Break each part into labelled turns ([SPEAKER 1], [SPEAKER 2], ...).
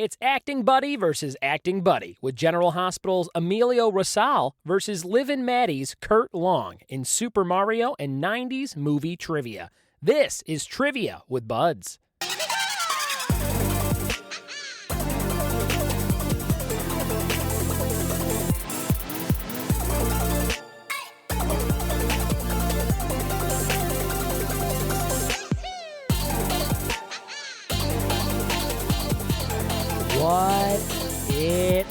[SPEAKER 1] It's Acting Buddy versus Acting Buddy with General Hospital's Emilio Rosal versus Livin' Maddie's Kurt Long in Super Mario and 90s movie trivia. This is Trivia with Buds. What it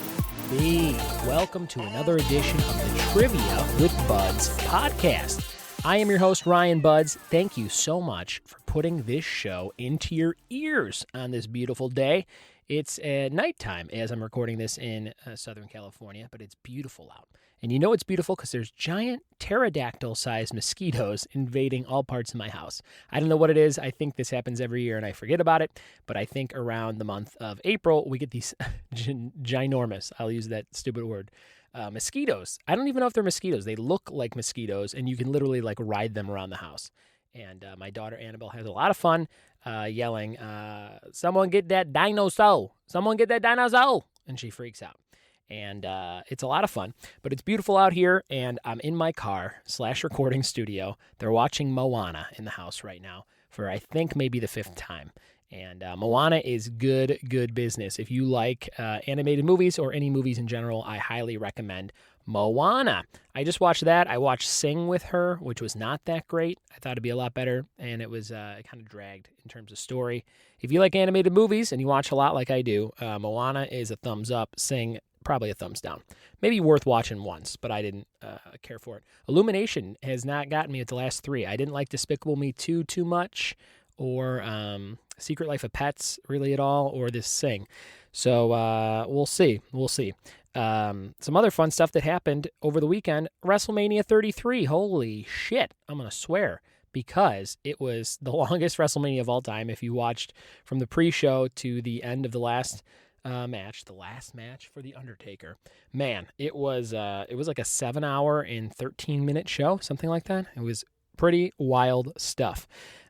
[SPEAKER 1] be? Welcome to another edition of the Trivia with Buds podcast. I am your host, Ryan Buds. Thank you so much for putting this show into your ears on this beautiful day. It's nighttime as I'm recording this in Southern California, but it's beautiful out. And you know it's beautiful because there's giant pterodactyl-sized mosquitoes invading all parts of my house. I don't know what it is. I think this happens every year and I forget about it. But I think around the month of April, we get these ginormous, I'll use that stupid word, mosquitoes. I don't even know if they're mosquitoes. They look like mosquitoes and you can literally like ride them around the house. And my daughter Annabelle has a lot of fun yelling, someone get that dinosaur, someone get that dinosaur. And she freaks out. And it's a lot of fun, but it's beautiful out here, and I'm in my car / recording studio. They're watching Moana in the house right now for, I think, maybe the 5th time. And Moana is good business. If you like animated movies or any movies in general, I highly recommend Moana. I just watched that. I watched Sing with her, which was not that great. I thought it'd be a lot better, and it was kind of dragged in terms of story. If you like animated movies and you watch a lot like I do, Moana is a thumbs up. Sing, probably a thumbs down. Maybe worth watching once, but I didn't care for it. Illumination has not gotten me at the last 3. I didn't like Despicable Me 2 too much, or Secret Life of Pets really at all, or this Sing. So we'll see. Some other fun stuff that happened over the weekend. Wrestlemania 33. Holy shit. I'm going to swear, because it was the longest WrestleMania of all time. If you watched from the pre-show to the end of the last match, the last match for The Undertaker, man, it was like a 7-hour and 13-minute show, something like that. It was pretty wild stuff.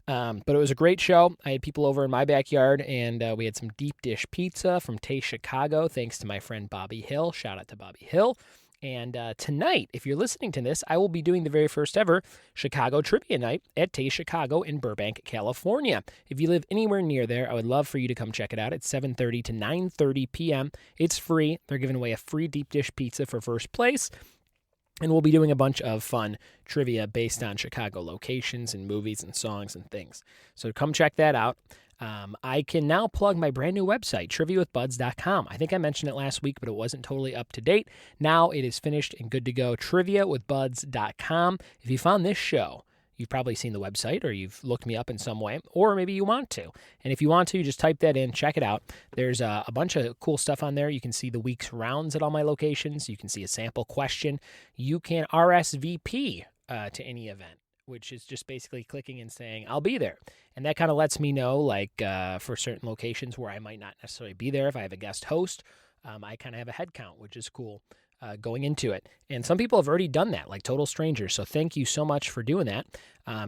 [SPEAKER 1] But it was a great show. I had people over in my backyard, and we had some deep dish pizza from Taste Chicago, thanks to my friend Bobby Hill. Shout out to Bobby Hill. And tonight, if you're listening to this, I will be doing the very first ever Chicago Trivia Night at Taste Chicago in Burbank, California. If you live anywhere near there, I would love for you to come check it out. It's 7:30 to 9:30 p.m. It's free. They're giving away a free deep dish pizza for first place. And we'll be doing a bunch of fun trivia based on Chicago locations and movies and songs and things. So come check that out. I can now plug my brand new website, triviawithbuds.com. I think I mentioned it last week, but it wasn't totally up to date. Now it is finished and good to go, triviawithbuds.com. If you found this show, you've probably seen the website or you've looked me up in some way, or maybe you want to. And if you want to, you just type that in, check it out. There's a bunch of cool stuff on there. You can see the week's rounds at all my locations. You can see a sample question. You can RSVP to any event, which is just basically clicking and saying, I'll be there. And that kind of lets me know, like for certain locations where I might not necessarily be there, if I have a guest host, I kind of have a head count, which is cool. Going into it. And some people have already done that, like total strangers. So thank you so much for doing that.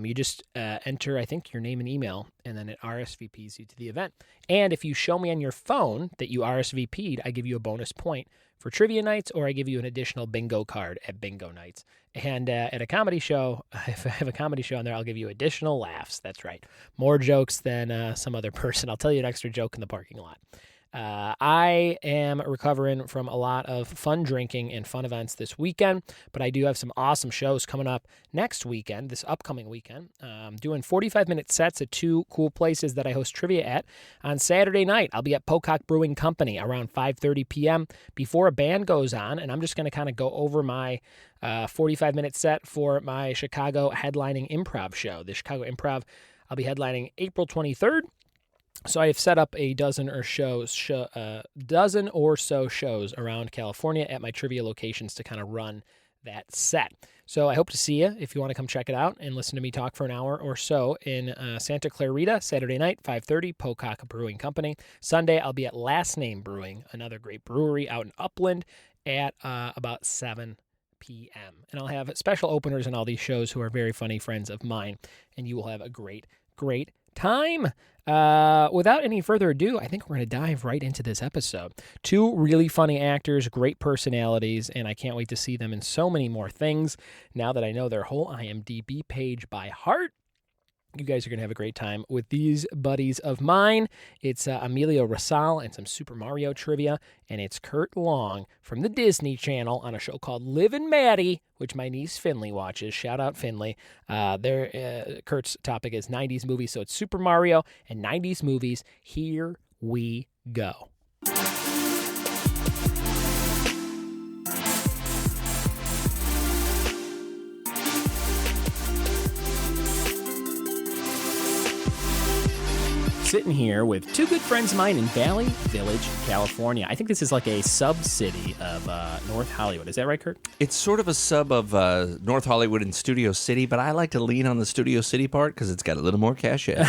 [SPEAKER 1] You just enter, I think, your name and email, and then it RSVPs you to the event. And if you show me on your phone that you RSVP'd, I give you a bonus point for trivia nights, or I give you an additional bingo card at bingo nights. And at a comedy show, if I have a comedy show on there, I'll give you additional laughs. That's right. More jokes than some other person. I'll tell you an extra joke in the parking lot. I am recovering from a lot of fun drinking and fun events this weekend, but I do have some awesome shows coming up next weekend, this upcoming weekend. Doing 45-minute sets at 2 cool places that I host trivia at. On Saturday night, I'll be at Pocock Brewing Company around 5:30 p.m. before a band goes on, and I'm just going to kind of go over my 45-minute set for my Chicago headlining improv show. The Chicago Improv, I'll be headlining April 23rd. So I have set up a dozen or so shows around California at my trivia locations to kind of run that set. So I hope to see you if you want to come check it out and listen to me talk for an hour or so in Santa Clarita, Saturday night, 5:30, Pocock Brewing Company. Sunday, I'll be at Last Name Brewing, another great brewery out in Upland, at about 7 p.m. And I'll have special openers in all these shows who are very funny friends of mine, and you will have a great time. Without any further ado, I think we're going to dive right into this episode. Two really funny actors, great personalities, and I can't wait to see them in so many more things now that I know their whole IMDb page by heart. You guys are going to have a great time with these buddies of mine. It's Emilio Rosal and some Super Mario trivia, and it's Kurt Long from the Disney Channel on a show called Liv and Maddie, which my niece Finley watches. Shout out Finley. Kurt's topic is 90s movies, so it's Super Mario and 90s movies. Here we go. Sitting here with two good friends of mine in Valley Village, California. I think this is like a sub-city of North Hollywood. Is that right, Kurt?
[SPEAKER 2] It's sort of a sub of North Hollywood and Studio City, but I like to lean on the Studio City part because it's got a little more cachet.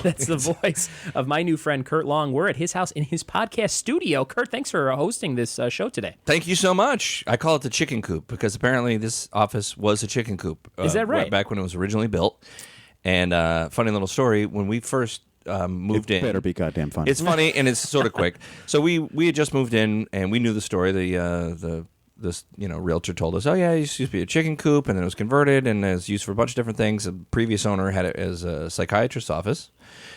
[SPEAKER 1] That's the voice of my new friend, Kurt Long. We're at his house in his podcast studio. Kurt, thanks for hosting this show today.
[SPEAKER 2] Thank you so much. I call it the chicken coop because apparently this office was a chicken coop.
[SPEAKER 1] Is that right?
[SPEAKER 2] Back when it was originally built. And funny little story, when we first moved in.
[SPEAKER 3] Better be goddamn funny.
[SPEAKER 2] It's funny and it's sort of quick. So we had just moved in and we knew the story. This realtor told us, oh yeah, it used to be a chicken coop and then it was converted and is used for a bunch of different things. The previous owner had it as a psychiatrist's office,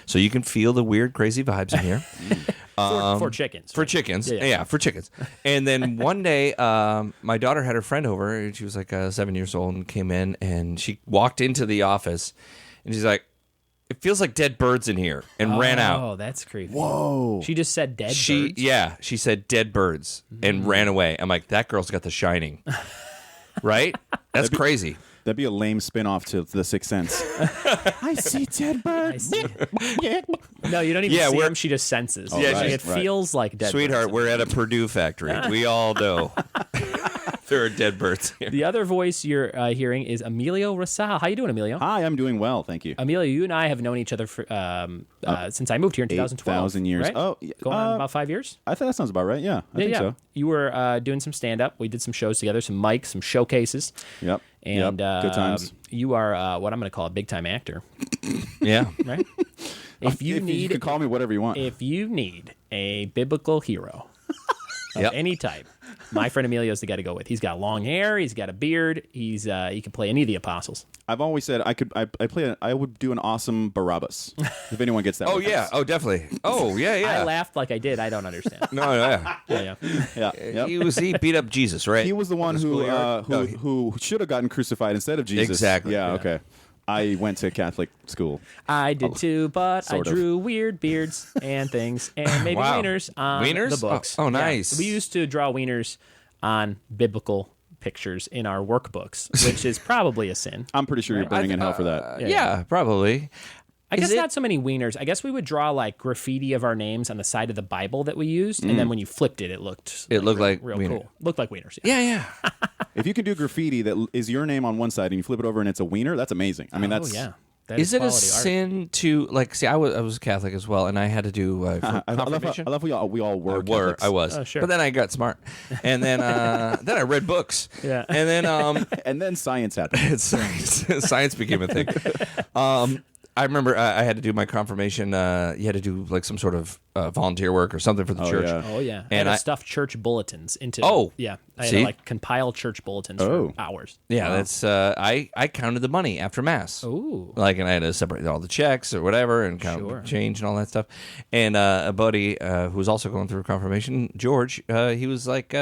[SPEAKER 2] so you can feel the weird, crazy vibes in here.
[SPEAKER 1] For chickens.
[SPEAKER 2] For chickens. Yeah, for chickens. And then one day, my daughter had her friend over and she was like 7 years old and came in and she walked into the office and she's like, it feels like dead birds in here, and ran out.
[SPEAKER 1] Oh, that's creepy.
[SPEAKER 3] Whoa.
[SPEAKER 1] She just said dead birds?
[SPEAKER 2] Yeah, she said dead birds and ran away. I'm like, that girl's got The Shining. Right? That's crazy.
[SPEAKER 3] That'd be a lame spin-off to The Sixth Sense. I see dead birds.
[SPEAKER 1] No, you don't even see them. She just senses.
[SPEAKER 2] Oh, yeah,
[SPEAKER 1] it feels like dead
[SPEAKER 2] Sweetheart,
[SPEAKER 1] birds.
[SPEAKER 2] we're at a Purdue factory. We all know. There are dead birds here.
[SPEAKER 1] The other voice you're hearing is Emilio Rosal. How you doing, Emilio?
[SPEAKER 3] Hi, I'm doing well, thank you.
[SPEAKER 1] Emilio, you and I have known each other for, since I moved here in 2012.
[SPEAKER 3] 8,000 years.
[SPEAKER 1] Right?
[SPEAKER 3] Oh,
[SPEAKER 1] going on about 5 years?
[SPEAKER 3] I think that sounds about right, yeah. I think so.
[SPEAKER 1] You were doing some stand-up. We did some shows together, some mics, some showcases.
[SPEAKER 3] Yep.
[SPEAKER 1] And
[SPEAKER 3] good times.
[SPEAKER 1] You are what I'm going to call a big-time actor.
[SPEAKER 2] Yeah.
[SPEAKER 1] Right?
[SPEAKER 3] You can call me whatever you want.
[SPEAKER 1] If you need a biblical hero of any type, my friend Emilio's the guy to go with. He's got long hair. He's got a beard. He can play any of the apostles.
[SPEAKER 3] I've always said I would do an awesome Barabbas if anyone gets that.
[SPEAKER 2] Oh
[SPEAKER 3] reference.
[SPEAKER 2] yeah. Oh definitely. Oh yeah.
[SPEAKER 1] I laughed like I did. I don't understand.
[SPEAKER 2] No. Yeah.
[SPEAKER 1] Yeah.
[SPEAKER 3] Yep.
[SPEAKER 2] He beat up Jesus, right?
[SPEAKER 3] He was the one who should have gotten crucified instead of Jesus.
[SPEAKER 2] Exactly.
[SPEAKER 3] Yeah. Okay. I went to Catholic school.
[SPEAKER 1] I did too, but I drew weird beards and things and maybe wieners on the books.
[SPEAKER 2] Oh, nice.
[SPEAKER 1] Yeah. We used to draw wieners on biblical pictures in our workbooks, which is probably a sin.
[SPEAKER 3] I'm pretty sure you're burning in hell for that.
[SPEAKER 2] Yeah, probably.
[SPEAKER 1] I guess not so many wieners. I guess we would draw like graffiti of our names on the side of the Bible that we used, and then when you flipped it, it looked
[SPEAKER 2] like
[SPEAKER 1] real
[SPEAKER 2] wiener.
[SPEAKER 1] cool. Looked like wieners.
[SPEAKER 2] Yeah.
[SPEAKER 3] If you can do graffiti that is your name on one side and you flip it over and it's a wiener, that's amazing. I mean, that's
[SPEAKER 1] That
[SPEAKER 2] is it a
[SPEAKER 1] art.
[SPEAKER 2] sin to see? I was Catholic as well, and I had to do confirmation.
[SPEAKER 3] I love we all were. Catholics.
[SPEAKER 2] I was,
[SPEAKER 1] sure.
[SPEAKER 2] But then I got smart, and then then I read books,
[SPEAKER 1] Yeah.
[SPEAKER 2] and then
[SPEAKER 3] and then science happened.
[SPEAKER 2] Science became a thing. I remember I had to do my confirmation. You had to do like some sort of volunteer work or something for the church.
[SPEAKER 3] Yeah.
[SPEAKER 1] Oh yeah,
[SPEAKER 2] And
[SPEAKER 1] I stuffed church bulletins into. Yeah, I had
[SPEAKER 2] See?
[SPEAKER 1] to like compile church bulletins for hours.
[SPEAKER 2] Yeah, that's I counted the money after mass.
[SPEAKER 1] Ooh,
[SPEAKER 2] Like, and I had to separate all the checks or whatever and count the change and all that stuff. And a buddy who was also going through confirmation, George, he was like,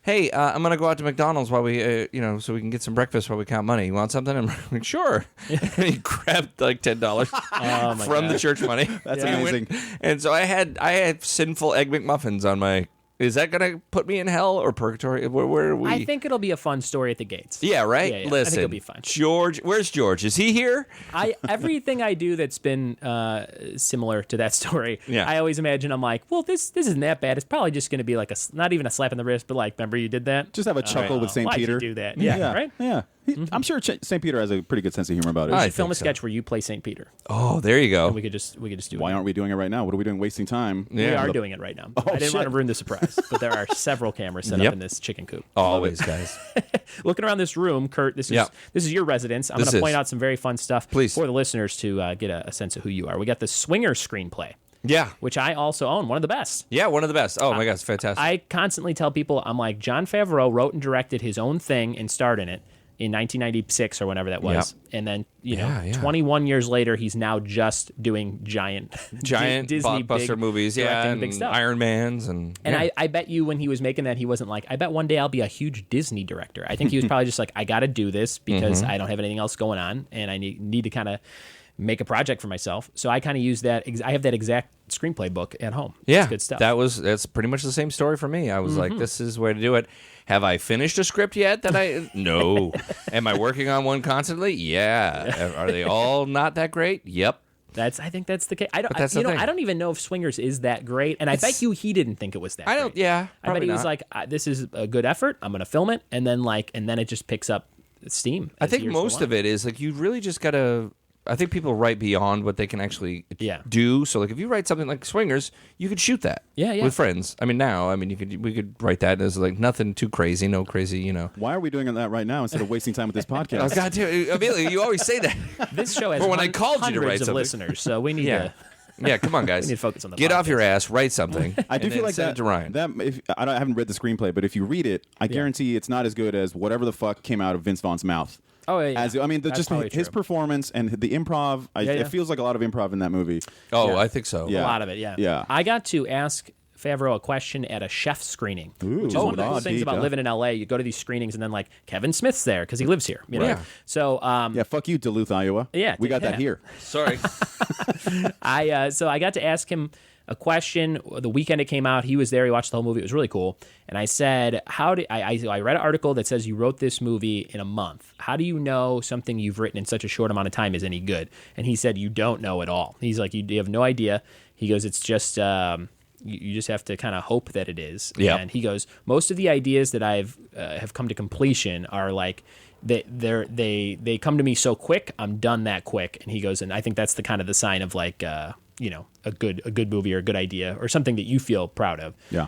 [SPEAKER 2] hey, I'm going to go out to McDonald's while we, so we can get some breakfast while we count money. You want something? I'm like, sure. And he grabbed like $10 from the church money.
[SPEAKER 3] That's amazing.
[SPEAKER 2] And so I had sinful Egg McMuffins on my. Is that going to put me in hell or purgatory? Where are we?
[SPEAKER 1] I think it'll be a fun story at the gates.
[SPEAKER 2] Yeah, right?
[SPEAKER 1] Yeah,
[SPEAKER 2] Listen,
[SPEAKER 1] I think it'll be fun.
[SPEAKER 2] George, where's George? Is he here?
[SPEAKER 1] Everything I do that's been similar to that story, I always imagine I'm like, well, this isn't that bad. It's probably just going to be like not even a slap in the wrist, but like, remember you did that?
[SPEAKER 3] Just have a chuckle with St.
[SPEAKER 1] Why'd
[SPEAKER 3] Peter.
[SPEAKER 1] you do that? Yeah, right?
[SPEAKER 3] Yeah. I'm sure St. Peter has a pretty good sense of humor about it.
[SPEAKER 1] We
[SPEAKER 2] I
[SPEAKER 1] should film a
[SPEAKER 2] think so.
[SPEAKER 1] sketch where you play St. Peter.
[SPEAKER 2] Oh, there you go.
[SPEAKER 1] And we could just do
[SPEAKER 3] Why
[SPEAKER 1] it.
[SPEAKER 3] aren't we doing it right now? What are we doing? Wasting time.
[SPEAKER 1] We are doing it right now. I didn't want to ruin the surprise, but there are several cameras set up in this chicken coop.
[SPEAKER 2] Always, guys.
[SPEAKER 1] Looking around this room, Kurt, this is your residence. I'm going to point out some very fun stuff for the listeners to get a sense of who you are. We got the Swinger screenplay.
[SPEAKER 2] Yeah.
[SPEAKER 1] Which I also own, one of the best.
[SPEAKER 2] Yeah, one of the best. Oh, my God, it's fantastic.
[SPEAKER 1] I constantly tell people, I'm like, Jon Favreau wrote and directed his own thing and starred in it in 1996 or whenever that was. Yep. And then, 21 years later, he's now just doing giant Disney
[SPEAKER 2] blockbuster movies. Yeah, and
[SPEAKER 1] big stuff.
[SPEAKER 2] Iron Mans. And
[SPEAKER 1] I bet you when he was making that, he wasn't like, I bet one day I'll be a huge Disney director. I think he was probably just like, I got to do this because I don't have anything else going on, and I need to kind of make a project for myself. So I kind of use that. I have that exact screenplay book at home.
[SPEAKER 2] Yeah,
[SPEAKER 1] it's good stuff.
[SPEAKER 2] That's pretty much the same story for me. I was like, this is the way to do it. Have I finished a script yet? No. Am I working on one constantly? Yeah. Are they all not that great? Yep.
[SPEAKER 1] I think that's the case. I don't even know if Swingers is that great, and I bet you he didn't think it was that. great.
[SPEAKER 2] Yeah.
[SPEAKER 1] I bet he was like, "This is a good effort. I'm going to film it," and then it just picks up steam.
[SPEAKER 2] I think most of it is like you really just got to. I think people write beyond what they can actually do. So, like, if you write something like Swingers, you could shoot that with friends. I mean, we could write that as, like, nothing too crazy, no crazy,
[SPEAKER 3] Why are we doing that right now instead of wasting time with this podcast?
[SPEAKER 2] Oh, God, Amelia, you always say that.
[SPEAKER 1] This show has
[SPEAKER 2] I called you to write
[SPEAKER 1] of
[SPEAKER 2] something.
[SPEAKER 1] listeners, so we need to...
[SPEAKER 2] Yeah, come on, guys.
[SPEAKER 1] We need to focus on the
[SPEAKER 2] Get
[SPEAKER 1] podcast.
[SPEAKER 2] off your ass, write something.
[SPEAKER 3] I do feel like
[SPEAKER 2] send it to Ryan.
[SPEAKER 3] I haven't read the screenplay, but if you read it, I guarantee it's not as good as whatever the fuck came out of Vince Vaughn's mouth.
[SPEAKER 1] Oh, yeah.
[SPEAKER 3] Just his performance and the improv. It feels like a lot of improv in that movie.
[SPEAKER 2] Oh, I think so.
[SPEAKER 3] Yeah.
[SPEAKER 1] A lot of it, yeah. I got to ask Favreau a question at a chef screening, which is one of the cool things about living in LA. You go to these screenings, and then, like, Kevin Smith's there because he lives here. You know?
[SPEAKER 2] Yeah.
[SPEAKER 1] So,
[SPEAKER 3] fuck you, Duluth, Iowa.
[SPEAKER 1] Yeah.
[SPEAKER 3] We got that here.
[SPEAKER 2] Sorry.
[SPEAKER 1] So I got to ask him a question the weekend it came out. He was there. He watched the whole movie. It was really cool. And I said, I read an article that says you wrote this movie in a month. How do you know something you've written in such a short amount of time is any good? And he said, you don't know at all. He's like, you have no idea. He goes, it's just, you just have to kind of hope that it is.
[SPEAKER 2] Yeah.
[SPEAKER 1] And he goes, most of the ideas that I've have come to completion are like, they come to me so quick, I'm done that quick. And he goes, and I think that's the kind of the sign of like, a good movie or a good idea or something that you feel proud of.
[SPEAKER 3] Yeah.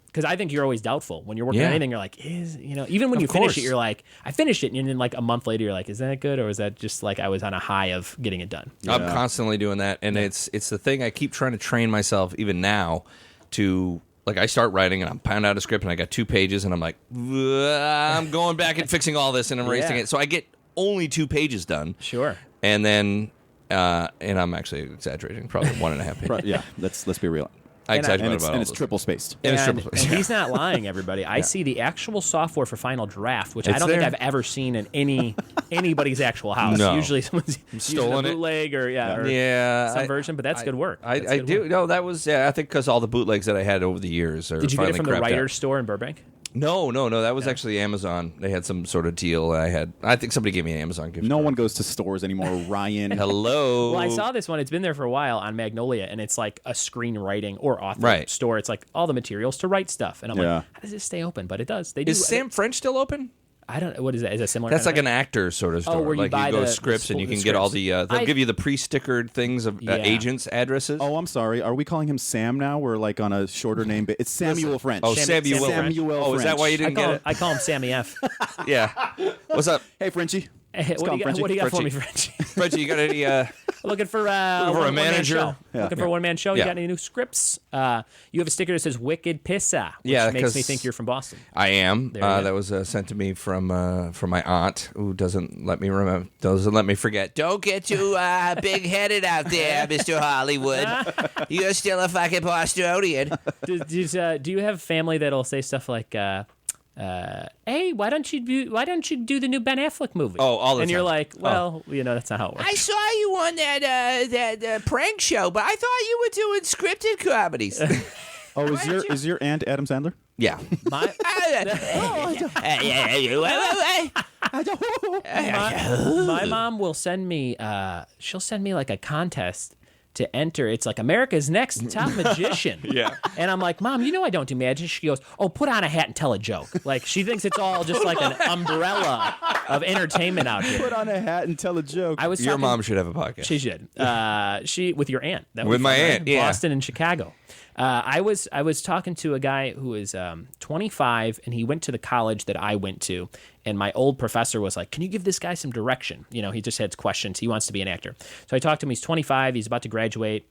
[SPEAKER 1] Because I think you're always doubtful when you're working on anything. You're like, even when you finish it, you're like, I finished it, and then like a month later, you're like, is that good or is that just like I was on a high of getting it done?
[SPEAKER 2] Yeah. I'm constantly doing that, and it's the thing I keep trying to train myself even now to. Like, I start writing, and I'm pounding out a script, and I got 2 pages, and I'm like, I'm going back and fixing all this and erasing it. So I get only 2 pages done.
[SPEAKER 1] Sure.
[SPEAKER 2] And then, and I'm actually exaggerating, probably 1.5 pages.
[SPEAKER 3] Yeah, let's be real.
[SPEAKER 2] I exaggerate
[SPEAKER 3] and it's triple spaced.
[SPEAKER 2] And it's triple spaced.
[SPEAKER 1] And he's not lying, everybody. I see the actual software for Final Draft, which I don't think I've ever seen in anybody's actual house.
[SPEAKER 2] No.
[SPEAKER 1] Usually someone's
[SPEAKER 2] stolen
[SPEAKER 1] using a bootleg or some version, but that's good work.
[SPEAKER 2] I do. No, that was, I think because all the bootlegs that I had over the years are
[SPEAKER 1] Did you get it from the writer's
[SPEAKER 2] out.
[SPEAKER 1] store in Burbank?
[SPEAKER 2] No. That was actually Amazon. They had some sort of deal. I think somebody gave me an Amazon gift
[SPEAKER 3] No
[SPEAKER 2] card.
[SPEAKER 3] one goes to stores anymore, Ryan.
[SPEAKER 2] Hello.
[SPEAKER 1] Well, I saw this one. It's been there for a while on Magnolia, and it's like a screenwriting or author store. It's like all the materials to write stuff. And I'm like, how does this stay open? But it does. They do.
[SPEAKER 2] Is Sam French still open?
[SPEAKER 1] I don't know. What is that? Is that similar?
[SPEAKER 2] That's like an actor sort of store.
[SPEAKER 1] where you
[SPEAKER 2] like
[SPEAKER 1] buy
[SPEAKER 2] you go
[SPEAKER 1] the
[SPEAKER 2] to scripts and you can
[SPEAKER 1] scripts.
[SPEAKER 2] get all the. They'll give you the pre-stickered things of agents' addresses.
[SPEAKER 3] Oh, I'm sorry. Are we calling him Sam now? We're like on a shorter name. It's Samuel French.
[SPEAKER 2] Oh, Samuel French. Oh, is that why you didn't get it?
[SPEAKER 1] I call him Sammy F.
[SPEAKER 2] Yeah. What's up?
[SPEAKER 3] Hey, Frenchie.
[SPEAKER 1] Hey, what do you got for me, Frenchie?
[SPEAKER 2] Frenchie, you got any?
[SPEAKER 1] Looking for a
[SPEAKER 2] manager.
[SPEAKER 1] Looking for a one-man show. You got any new scripts? You have a sticker that says "Wicked Pissa," which makes me think you're from Boston.
[SPEAKER 2] I am. That was sent to me from my aunt, who doesn't let me forget. Don't get too big-headed out there, Mr. Hollywood. You're still a fucking Bostonian.
[SPEAKER 1] Do you have family that'll say stuff like? Hey, why don't you do the new Ben Affleck movie?
[SPEAKER 2] Oh, all the time.
[SPEAKER 1] And you're like, well, that's not how it works.
[SPEAKER 2] I saw you on that prank show, but I thought you were doing scripted comedies.
[SPEAKER 3] Oh, is your aunt Adam Sandler?
[SPEAKER 2] Yeah.
[SPEAKER 1] My mom will send me. She'll send me like a contest to enter. It's like America's Next Top Magician.
[SPEAKER 2] Yeah.
[SPEAKER 1] And I'm like, Mom, I don't do magic. She goes, oh, put on a hat and tell a joke. Like, she thinks it's all just like an umbrella of entertainment out here.
[SPEAKER 3] Put on a hat and tell a joke.
[SPEAKER 2] Your mom should have a podcast.
[SPEAKER 1] She should. She with your aunt. That
[SPEAKER 2] with my aunt,
[SPEAKER 1] right?
[SPEAKER 2] yeah.
[SPEAKER 1] Boston and Chicago. I was talking to a guy who is 25, and he went to the college that I went to. And my old professor was like, "Can you give this guy some direction?" He just had questions. He wants to be an actor. So I talked to him. He's 25. He's about to graduate.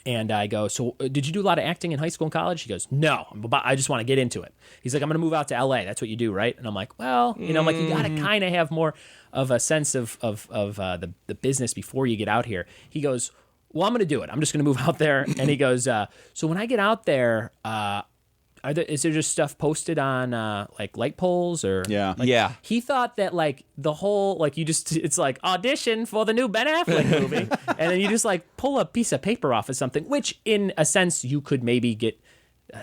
[SPEAKER 1] And I go, "So did you do a lot of acting in high school and college?" He goes, "No, I just want to get into it." He's like, "I'm going to move out to LA. That's what you do, right?" And I'm like, "Well, you got to kind of have more of a sense of the business before you get out here." He goes, "Well, I'm going to do it. I'm just going to move out there." And he goes, "So when I get out there, is there just stuff posted on like light poles or?"
[SPEAKER 3] Yeah.
[SPEAKER 2] Yeah.
[SPEAKER 1] He thought that like the whole it's like audition for the new Ben Affleck movie, and then you just like pull a piece of paper off of something, which in a sense you could maybe get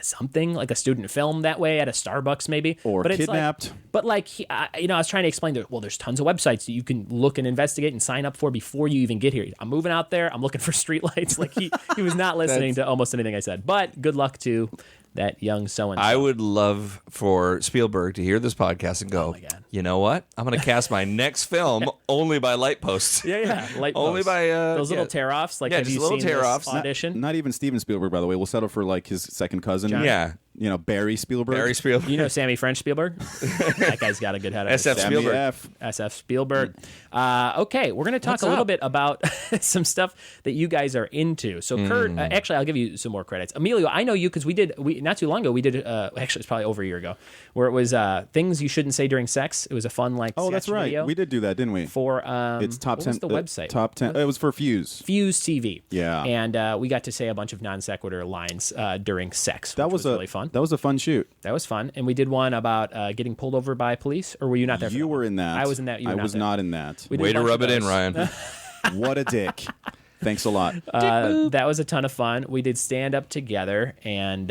[SPEAKER 1] something like a student film that way at a Starbucks maybe,
[SPEAKER 3] or
[SPEAKER 1] but
[SPEAKER 3] kidnapped.
[SPEAKER 1] It's like, but like I was trying to explain that. Well, there's tons of websites that you can look and investigate and sign up for before you even get here. I'm moving out there. I'm looking for streetlights. Like he was not listening to almost anything I said. But good luck to that young so-and-so.
[SPEAKER 2] I would love for Spielberg to hear this podcast and go,
[SPEAKER 1] "Oh my God.
[SPEAKER 2] You know what? I'm going to cast my next film only by light posts."
[SPEAKER 1] Yeah, light
[SPEAKER 2] Only
[SPEAKER 1] posts.
[SPEAKER 2] by
[SPEAKER 1] those little tear-offs. Like,
[SPEAKER 2] Yeah,
[SPEAKER 1] have
[SPEAKER 2] just
[SPEAKER 1] you
[SPEAKER 2] little
[SPEAKER 1] seen this
[SPEAKER 2] tear-offs.
[SPEAKER 1] audition?
[SPEAKER 3] Not even Steven Spielberg, by the way. We'll settle for like his second cousin.
[SPEAKER 1] John.
[SPEAKER 2] Yeah.
[SPEAKER 3] Barry Spielberg.
[SPEAKER 2] Barry Spielberg.
[SPEAKER 1] You know Sammy French Spielberg? That guy's got a good head on his
[SPEAKER 2] SF
[SPEAKER 1] shoulders.
[SPEAKER 3] Sammy
[SPEAKER 2] Spielberg.
[SPEAKER 3] F.
[SPEAKER 1] SF Spielberg. Okay, we're going to talk
[SPEAKER 2] What's
[SPEAKER 1] a little
[SPEAKER 2] up?
[SPEAKER 1] bit about some stuff that you guys are into. So, Kurt, actually, I'll give you some more credits. Emilio, I know you because we not too long ago, we did, actually, it's probably over a year ago, where it was things you shouldn't say during sex. It was a fun, like,
[SPEAKER 3] Oh, that's
[SPEAKER 1] sketch
[SPEAKER 3] right.
[SPEAKER 1] video
[SPEAKER 3] We did do that, didn't we?
[SPEAKER 1] for,
[SPEAKER 3] It's top
[SPEAKER 1] what
[SPEAKER 3] 10.
[SPEAKER 1] was the website?
[SPEAKER 3] Top 10. It was for Fuse.
[SPEAKER 1] Fuse TV.
[SPEAKER 3] Yeah.
[SPEAKER 1] And we got to say a bunch of non sequitur lines during sex, which was really fun.
[SPEAKER 3] That was a fun shoot.
[SPEAKER 1] That was fun. And we did one about getting pulled over by police. Or were you not there for
[SPEAKER 3] You
[SPEAKER 1] that
[SPEAKER 3] were
[SPEAKER 1] one?
[SPEAKER 3] in that.
[SPEAKER 1] I was in that. You were
[SPEAKER 3] I was
[SPEAKER 1] there.
[SPEAKER 3] not in that.
[SPEAKER 1] We did
[SPEAKER 2] Way
[SPEAKER 1] a
[SPEAKER 2] to
[SPEAKER 1] bunch
[SPEAKER 2] rub
[SPEAKER 1] of
[SPEAKER 2] it in,
[SPEAKER 1] those.
[SPEAKER 2] Ryan.
[SPEAKER 3] What a dick. Thanks a lot.
[SPEAKER 1] That was a ton of fun. We did stand up together, and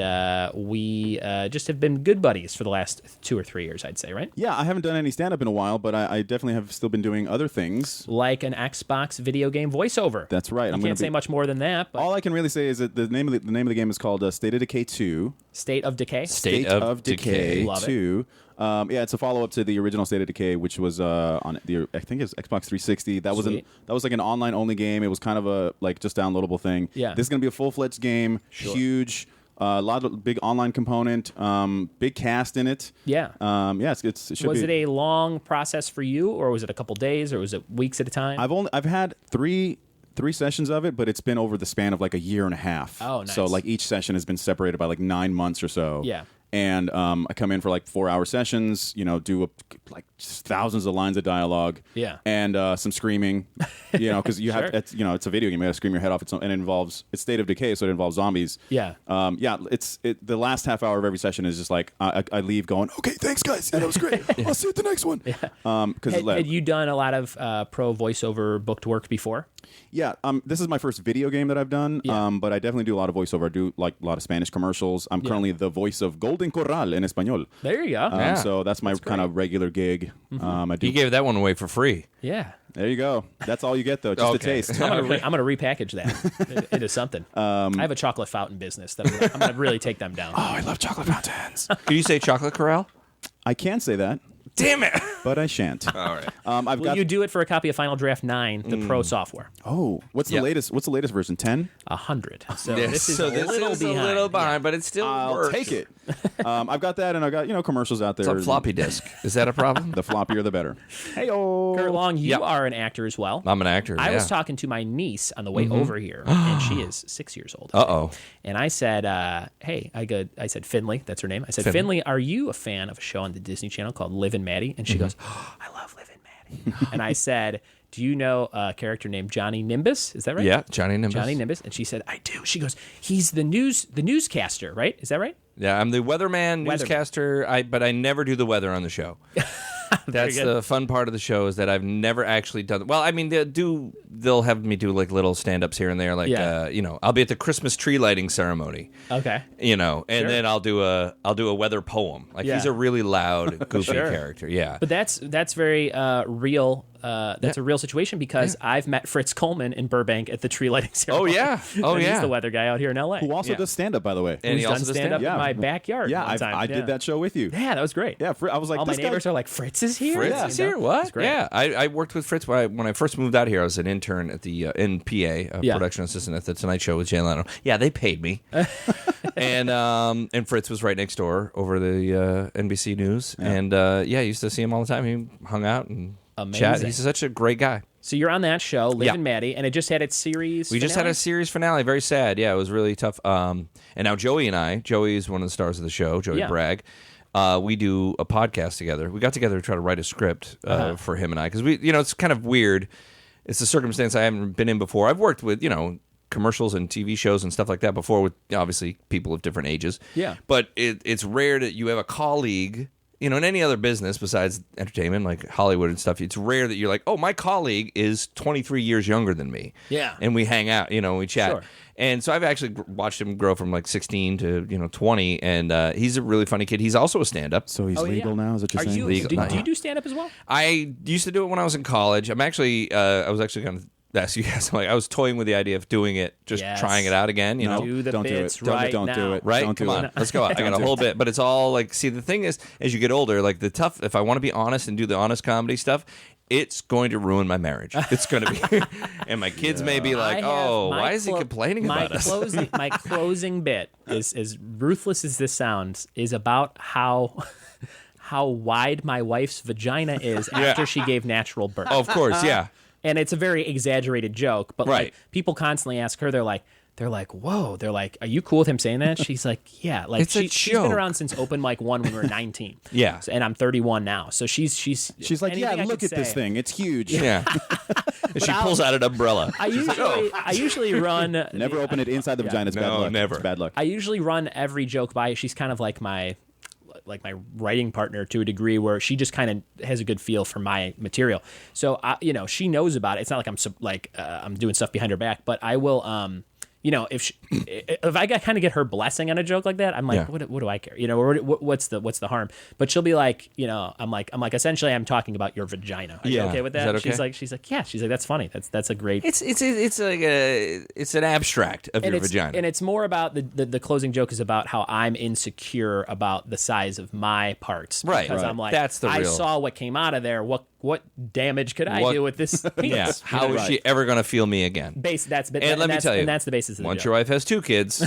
[SPEAKER 1] we just have been good buddies for the last 2 or 3 years, I'd say, right?
[SPEAKER 3] Yeah, I haven't done any stand-up in a while, but I definitely have still been doing other things.
[SPEAKER 1] Like an Xbox video game voiceover.
[SPEAKER 3] That's right.
[SPEAKER 1] I can't say much more than that. But
[SPEAKER 3] All I can really say is that the name of the game is called State of Decay 2.
[SPEAKER 1] State of Decay.
[SPEAKER 2] State of Decay.
[SPEAKER 1] Love it.
[SPEAKER 3] 2. Yeah, it's a follow-up to the original State of Decay, which was on the I think it's Xbox 360. That
[SPEAKER 1] Sweet.
[SPEAKER 3] was like an online-only game. It was kind of a like just downloadable thing.
[SPEAKER 1] Yeah.
[SPEAKER 3] This is gonna be a full-fledged game.
[SPEAKER 1] Sure.
[SPEAKER 3] Huge. A lot of big online component. Big cast in it.
[SPEAKER 1] Yeah.
[SPEAKER 3] Yeah. It should
[SPEAKER 1] Was
[SPEAKER 3] be.
[SPEAKER 1] it a long process for you, or was it a couple days, or was it weeks at a time?
[SPEAKER 3] I've had three sessions of it, but it's been over the span of like a year and a half.
[SPEAKER 1] Oh, nice.
[SPEAKER 3] So like each session has been separated by like 9 months or so.
[SPEAKER 1] Yeah.
[SPEAKER 3] And I come in for like 4-hour sessions, do like just thousands of lines of dialogue.
[SPEAKER 1] Yeah.
[SPEAKER 3] And some screaming, because you
[SPEAKER 1] Sure.
[SPEAKER 3] have, it's a video game. You got to scream your head off. And it's State of Decay, so it involves zombies.
[SPEAKER 1] Yeah.
[SPEAKER 3] Yeah. The last half hour of every session is just like I leave going, okay, thanks guys, yeah, that was great. I'll see you at the next one. Because
[SPEAKER 1] Had you done a lot of pro voiceover booked work before?
[SPEAKER 3] Yeah, this is my first video game that I've done,
[SPEAKER 1] Yeah.
[SPEAKER 3] but I definitely do a lot of voiceover. I do like a lot of Spanish commercials. I'm currently the voice of Golden Corral in Español.
[SPEAKER 1] There you go.
[SPEAKER 2] Yeah.
[SPEAKER 3] So that's my kind of regular gig. I do.
[SPEAKER 2] You gave that one away for free.
[SPEAKER 1] Yeah.
[SPEAKER 3] There you go. That's all you get though, just a
[SPEAKER 2] Okay.
[SPEAKER 3] taste.
[SPEAKER 1] I'm gonna repackage that into something. I have a chocolate fountain business that I'm gonna really take them down.
[SPEAKER 3] Oh, I love chocolate fountains.
[SPEAKER 2] Could you say chocolate corral?
[SPEAKER 3] I can say that,
[SPEAKER 2] Damn it!
[SPEAKER 3] but I shan't.
[SPEAKER 2] All right.
[SPEAKER 3] I've
[SPEAKER 1] Will
[SPEAKER 3] got.
[SPEAKER 1] you do it for a copy of Final Draft 9, the pro software?
[SPEAKER 3] Oh, what's
[SPEAKER 2] Yeah.
[SPEAKER 3] the latest? What's the latest version? 10.
[SPEAKER 1] 100. So
[SPEAKER 2] Yes,
[SPEAKER 1] this is
[SPEAKER 2] so
[SPEAKER 1] a
[SPEAKER 2] this
[SPEAKER 1] little
[SPEAKER 2] is
[SPEAKER 1] behind.
[SPEAKER 2] a little behind, but it still
[SPEAKER 3] I'll
[SPEAKER 2] works.
[SPEAKER 3] take it. I've got that, and I've got commercials out there.
[SPEAKER 2] It's on floppy disk. Is that a problem?
[SPEAKER 3] The floppier, the better. Hey,
[SPEAKER 1] Kurt Long, you
[SPEAKER 2] Yep.
[SPEAKER 1] are an actor as well.
[SPEAKER 2] I'm an actor.
[SPEAKER 1] I
[SPEAKER 2] yeah.
[SPEAKER 1] was talking to my niece on the way over here, and she is 6 years old.
[SPEAKER 2] Uh-oh.
[SPEAKER 1] And I said, hey, I said, Finley, that's her name. I said, Finley, are you a fan of a show on the Disney Channel called Liv and Maddie? And she goes, oh, I love Liv and Maddie. And I said, do you know a character named Johnny Nimbus? Is that right?
[SPEAKER 2] Yeah, Johnny Nimbus.
[SPEAKER 1] Johnny Nimbus. And she said, I do. She goes, he's the newscaster, right? Is that right?
[SPEAKER 2] Yeah, I'm the weatherman, newscaster, but I never do the weather on the show. That's
[SPEAKER 1] good.
[SPEAKER 2] the fun part of the show is that I've never actually done. Well, I mean, they'll have me do like little stand-ups here and there, like
[SPEAKER 1] Yeah.
[SPEAKER 2] I'll be at the Christmas tree lighting ceremony.
[SPEAKER 1] Okay.
[SPEAKER 2] And
[SPEAKER 1] Sure.
[SPEAKER 2] then I'll do a weather poem. Like
[SPEAKER 1] Yeah.
[SPEAKER 2] he's a really loud, goofy
[SPEAKER 1] Sure.
[SPEAKER 2] character. Yeah.
[SPEAKER 1] But that's very real That's a real situation because I've met Fritz Coleman in Burbank at the tree lighting ceremony. He's the weather guy out here in L.A.
[SPEAKER 3] Who also does stand up, by the way.
[SPEAKER 1] And
[SPEAKER 3] he
[SPEAKER 1] also does stand up in my backyard.
[SPEAKER 3] Yeah, I did that show with you.
[SPEAKER 1] Yeah, that was great.
[SPEAKER 3] Yeah, I was like,
[SPEAKER 1] all my neighbors are like, Fritz is here.
[SPEAKER 2] Fritz is here. What?
[SPEAKER 1] Yeah,
[SPEAKER 2] I worked with Fritz when I first moved out here. I was an intern at the NPA, production assistant at the Tonight Show with Jay Leno. Yeah, they paid me. and Fritz was right next door over the NBC News, and I used to see him all the time. He hung out and chat. He's such a great guy.
[SPEAKER 1] So you're on that show, Liv and Maddie, and it just had its series
[SPEAKER 2] We just had a series finale. Very sad. Yeah, it was really tough. And now Joey is one of the stars of the show, Joey Bragg. We do a podcast together. We got together to try to write a script for him and I, because it's kind of weird. It's a circumstance I haven't been in before. I've worked with, commercials and TV shows and stuff like that before with, obviously, people of different ages.
[SPEAKER 1] Yeah.
[SPEAKER 2] But it's rare that you have a colleague, in any other business besides entertainment, like Hollywood and stuff, it's rare that you're like, oh, my colleague is 23 years younger than me.
[SPEAKER 1] Yeah.
[SPEAKER 2] And we hang out, we chat.
[SPEAKER 1] Sure.
[SPEAKER 2] And so I've actually watched him grow from like 16 to 20, and he's a really funny kid. He's also a stand-up.
[SPEAKER 3] So he's legal now, is what you're saying?
[SPEAKER 1] Legal. Do you do stand-up as well?
[SPEAKER 2] I used to do it when I was in college. I'm actually, I was actually going to ask you guys, I was toying with the idea of doing it, just trying it out again,
[SPEAKER 3] No,
[SPEAKER 1] do the
[SPEAKER 3] don't
[SPEAKER 1] bits
[SPEAKER 3] do it.
[SPEAKER 1] right
[SPEAKER 3] don't
[SPEAKER 1] now.
[SPEAKER 3] do it.
[SPEAKER 2] Right?
[SPEAKER 3] Don't
[SPEAKER 2] Come
[SPEAKER 3] do
[SPEAKER 2] on.
[SPEAKER 3] it.
[SPEAKER 2] Let's go. I got a whole bit, but it's all like, see, the thing is, as you get older, like if I want to be honest and do the honest comedy stuff, it's going to ruin my marriage. It's going to be, and my kids may be like, "Oh, why is he complaining about us?"
[SPEAKER 1] My closing bit is, as ruthless as this sounds, is about how wide my wife's vagina is after she gave natural birth.
[SPEAKER 2] Oh, of course, yeah.
[SPEAKER 1] And it's a very exaggerated joke, but
[SPEAKER 2] Right.
[SPEAKER 1] like people constantly ask her, they're like, whoa, they're like, are you cool with him saying that? She's like, yeah, like
[SPEAKER 2] It's a
[SPEAKER 1] she's been
[SPEAKER 2] joke.
[SPEAKER 1] around since Open Mic 1 when we were 19.
[SPEAKER 2] Yeah.
[SPEAKER 1] And I'm 31 now. So she's
[SPEAKER 3] like,
[SPEAKER 1] anything
[SPEAKER 3] yeah,
[SPEAKER 1] I
[SPEAKER 3] look
[SPEAKER 1] could
[SPEAKER 3] at this
[SPEAKER 1] say.
[SPEAKER 3] thing. It's huge.
[SPEAKER 2] Yeah. And she pulls out an umbrella.
[SPEAKER 1] I usually run.
[SPEAKER 3] Never open it inside the vagina. It's bad
[SPEAKER 2] No,
[SPEAKER 3] luck.
[SPEAKER 2] never.
[SPEAKER 3] It's bad luck.
[SPEAKER 1] I usually run every joke by. She's kind of like my writing partner to a degree, where she just kind of has a good feel for my material. So she knows about it. It's not like I'm doing stuff behind her back, but I will. If I kind of get her blessing on a joke like that, I'm like, what do I care? What's the harm? But she'll be like, I'm like, essentially, I'm talking about your vagina. Are you okay with that?
[SPEAKER 2] Is that okay?
[SPEAKER 1] She's like, yeah. She's like, that's funny. That's a great.
[SPEAKER 2] It's like it's an abstract of your vagina,
[SPEAKER 1] and it's more about the closing joke is about how I'm insecure about the size of my parts,
[SPEAKER 2] Right.
[SPEAKER 1] Because
[SPEAKER 2] Right.
[SPEAKER 1] I'm like,
[SPEAKER 2] That's the
[SPEAKER 1] I
[SPEAKER 2] real-
[SPEAKER 1] saw what came out of there. What damage could I do with this penis?
[SPEAKER 2] How is she ever going to feel me again?
[SPEAKER 1] Let
[SPEAKER 2] me tell you,
[SPEAKER 1] and that's the basis of the
[SPEAKER 2] Once
[SPEAKER 1] joke.
[SPEAKER 2] your wife has 2 kids,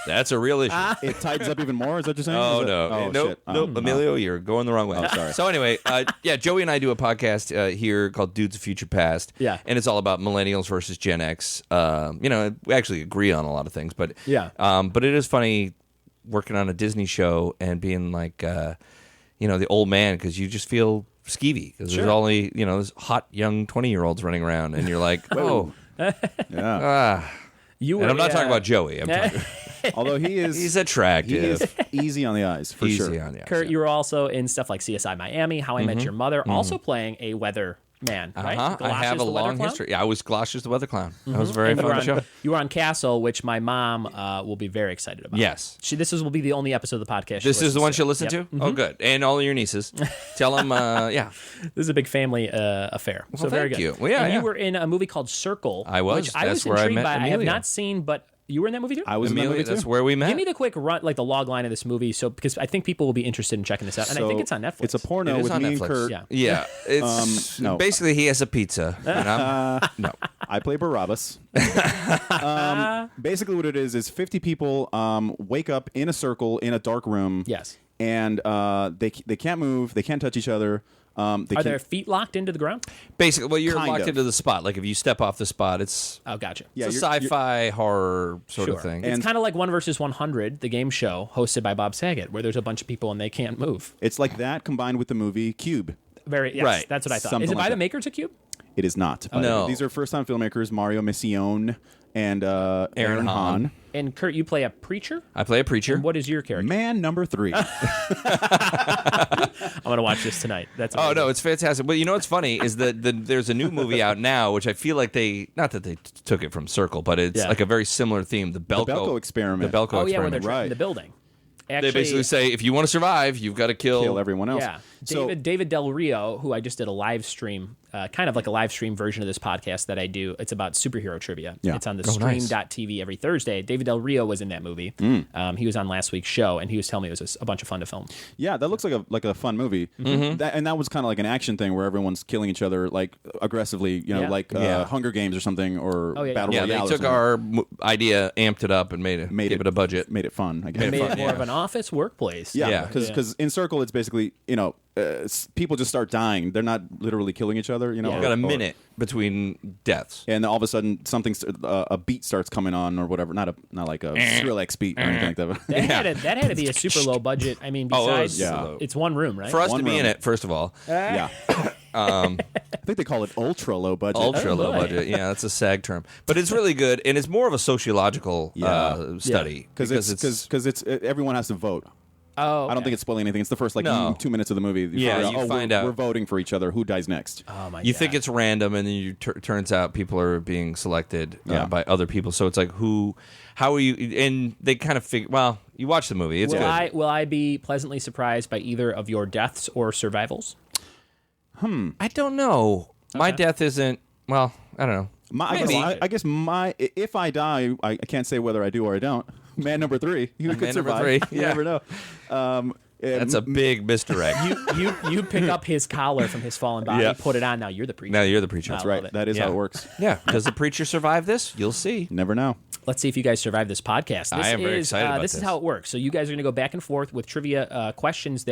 [SPEAKER 2] that's a real issue.
[SPEAKER 3] It tightens up even more. Is that what you're saying?
[SPEAKER 2] Oh,
[SPEAKER 3] Is it-
[SPEAKER 2] no.
[SPEAKER 3] Oh,
[SPEAKER 2] Nope.
[SPEAKER 3] shit.
[SPEAKER 2] Nope. Emilio, you're going the wrong way.
[SPEAKER 3] Oh, sorry.
[SPEAKER 2] So anyway, Joey and I do a podcast here called Dudes of Future Past.
[SPEAKER 1] Yeah.
[SPEAKER 2] And it's all about millennials versus Gen X. We actually agree on a lot of things, but but it is funny working on a Disney show and being like, the old man, because you just feel skeevy because there's only, there's hot young 20-year-olds running around, and you're like, oh.
[SPEAKER 3] Yeah.
[SPEAKER 2] And I'm not talking about Joey. I'm talking,
[SPEAKER 3] Although
[SPEAKER 2] he's attractive.
[SPEAKER 3] He is easy on the eyes, for
[SPEAKER 2] Easy
[SPEAKER 3] sure.
[SPEAKER 2] on the eyes.
[SPEAKER 1] Kurt, you were also in stuff like CSI Miami, How I Met Your Mother, also playing a weather man, right?
[SPEAKER 2] I have
[SPEAKER 1] Galoshes
[SPEAKER 2] a
[SPEAKER 1] the Weather
[SPEAKER 2] long
[SPEAKER 1] Clown?
[SPEAKER 2] history. Yeah, I was Galoshes the Weather Clown. That was a very
[SPEAKER 1] And
[SPEAKER 2] fun show.
[SPEAKER 1] you were on Castle, which my mom will be very excited about.
[SPEAKER 2] Yes.
[SPEAKER 1] Will be the only episode of the podcast.
[SPEAKER 2] This is the one she'll listen
[SPEAKER 1] Yep.
[SPEAKER 2] to? Oh, good. And all of your nieces. Tell them,
[SPEAKER 1] This is a big family affair. So very
[SPEAKER 2] thank
[SPEAKER 1] good.
[SPEAKER 2] you. Well, yeah,
[SPEAKER 1] and
[SPEAKER 2] yeah.
[SPEAKER 1] you were in a movie called Circle.
[SPEAKER 2] I was.
[SPEAKER 1] Which I
[SPEAKER 2] That's
[SPEAKER 1] was
[SPEAKER 2] where I
[SPEAKER 1] intrigued
[SPEAKER 2] met
[SPEAKER 1] by. I have
[SPEAKER 2] Amelia.
[SPEAKER 1] not seen, but you were in that movie too?
[SPEAKER 3] I was in that
[SPEAKER 2] Amelia,
[SPEAKER 3] movie
[SPEAKER 2] that's
[SPEAKER 3] too.
[SPEAKER 2] where we met.
[SPEAKER 1] Give me the quick run, like the log line of this movie, because I think people will be interested in checking this out, and I think it's on Netflix.
[SPEAKER 3] It's a porno
[SPEAKER 2] It is
[SPEAKER 3] with
[SPEAKER 2] on
[SPEAKER 3] me and
[SPEAKER 2] Netflix.
[SPEAKER 3] Kurt.
[SPEAKER 1] Yeah.
[SPEAKER 2] Yeah. It's
[SPEAKER 3] no.
[SPEAKER 2] basically he has a pizza. And no.
[SPEAKER 3] I play Barabbas. Basically, what it is 50 people wake up in a circle in a dark room.
[SPEAKER 1] Yes.
[SPEAKER 3] And they can't move. They can't touch each other.
[SPEAKER 1] Are their feet locked into the ground?
[SPEAKER 2] Basically, well, you're
[SPEAKER 3] Kind
[SPEAKER 2] locked
[SPEAKER 3] of.
[SPEAKER 2] into the spot. Like if you step off the spot, it's
[SPEAKER 1] Oh, gotcha.
[SPEAKER 3] Yeah,
[SPEAKER 2] it's a
[SPEAKER 3] you're-
[SPEAKER 2] sci-fi horror sort of thing.
[SPEAKER 1] It's kind of like 1 versus 100, the game show hosted by Bob Saget, where there's a bunch of people and they can't move.
[SPEAKER 3] It's like that combined with the movie Cube.
[SPEAKER 1] Yes,
[SPEAKER 2] Right.
[SPEAKER 1] that's what I thought.
[SPEAKER 3] Something
[SPEAKER 1] Is it by
[SPEAKER 3] like
[SPEAKER 1] the
[SPEAKER 3] that.
[SPEAKER 1] makers of Cube?
[SPEAKER 3] It is not.
[SPEAKER 2] No.
[SPEAKER 3] These are first-time filmmakers, Mario Missione and Aaron Hahn.
[SPEAKER 1] And Kurt, you play a preacher?
[SPEAKER 2] I play a preacher.
[SPEAKER 1] And what is your character?
[SPEAKER 3] Man number 3.
[SPEAKER 1] I'm going to watch this tonight. That's
[SPEAKER 2] Oh
[SPEAKER 1] amazing.
[SPEAKER 2] no, it's fantastic. But you know what's funny is that there's a new movie out now, which I feel like not that they took it from Circle, but it's like a very similar theme. The Belko
[SPEAKER 3] Experiment.
[SPEAKER 2] The Belko
[SPEAKER 1] Oh, yeah, where they're
[SPEAKER 2] Experiment.
[SPEAKER 1] trapped in
[SPEAKER 3] Right.
[SPEAKER 1] the building.
[SPEAKER 2] They
[SPEAKER 1] Actually,
[SPEAKER 2] basically say if you want to survive, you've got to kill
[SPEAKER 3] Kill everyone else.
[SPEAKER 1] Yeah.
[SPEAKER 3] So,
[SPEAKER 1] David Del Rio, who I just did a live stream kind of like a live stream version of this podcast that I do. It's about superhero trivia.
[SPEAKER 3] Yeah.
[SPEAKER 1] It's on the
[SPEAKER 2] nice.
[SPEAKER 1] stream.tv every Thursday. David Del Rio was in that movie. He was on last week's show, and he was telling me it was a bunch of fun to film.
[SPEAKER 3] Yeah, that looks like a fun movie. That was kind of like an action thing where everyone's killing each other like aggressively, like Hunger Games or something, or Battle Royale.
[SPEAKER 2] Yeah, they took our idea, amped it up, and gave it a budget.
[SPEAKER 3] Made it fun. I guess.
[SPEAKER 1] Made it more of an office workplace.
[SPEAKER 3] Yeah, because in Circle, it's basically, people just start dying. They're not literally killing each other.
[SPEAKER 2] You've got a minute between deaths,
[SPEAKER 3] and all of a sudden a beat starts coming on or whatever. Not like a Skrillex beat or anything like that.
[SPEAKER 1] That had to be a super low budget. I mean, besides, it's one room, right?
[SPEAKER 2] For us to be in it, first of all.
[SPEAKER 3] Yeah. I think they call it ultra low budget.
[SPEAKER 2] Ultra low budget. Yeah, that's a SAG term, but it's really good, and it's more of a sociological study
[SPEAKER 3] because it's everyone has to vote.
[SPEAKER 1] Oh, okay.
[SPEAKER 3] I don't think it's spoiling anything. It's the first 2 minutes of the movie.
[SPEAKER 2] You find out
[SPEAKER 3] we're voting for each other. Who dies next?
[SPEAKER 1] Oh my!
[SPEAKER 2] You think it's random, and then turns out people are being selected by other people. So it's like how are you? And they kind of figure. Well, you watch the movie. It's good.
[SPEAKER 1] Will I be pleasantly surprised by either of your deaths or survivals?
[SPEAKER 2] I don't know. Okay. My death isn't. Well, I don't know.
[SPEAKER 3] I guess if I die, I can't say whether I do or I don't. Man number 3, you could survive.
[SPEAKER 2] Number 3.
[SPEAKER 3] You never know.
[SPEAKER 2] That's a big misdirect.
[SPEAKER 1] You pick up his collar from his fallen body, put it on. Now you're the preacher.
[SPEAKER 3] That's right. That is how it works.
[SPEAKER 2] Yeah. Does the preacher survive this? You'll see.
[SPEAKER 3] Never know.
[SPEAKER 1] Let's see if you guys survive this podcast.
[SPEAKER 2] I am very excited about this.
[SPEAKER 1] This is how it works. So you guys are going to go back and forth with trivia questions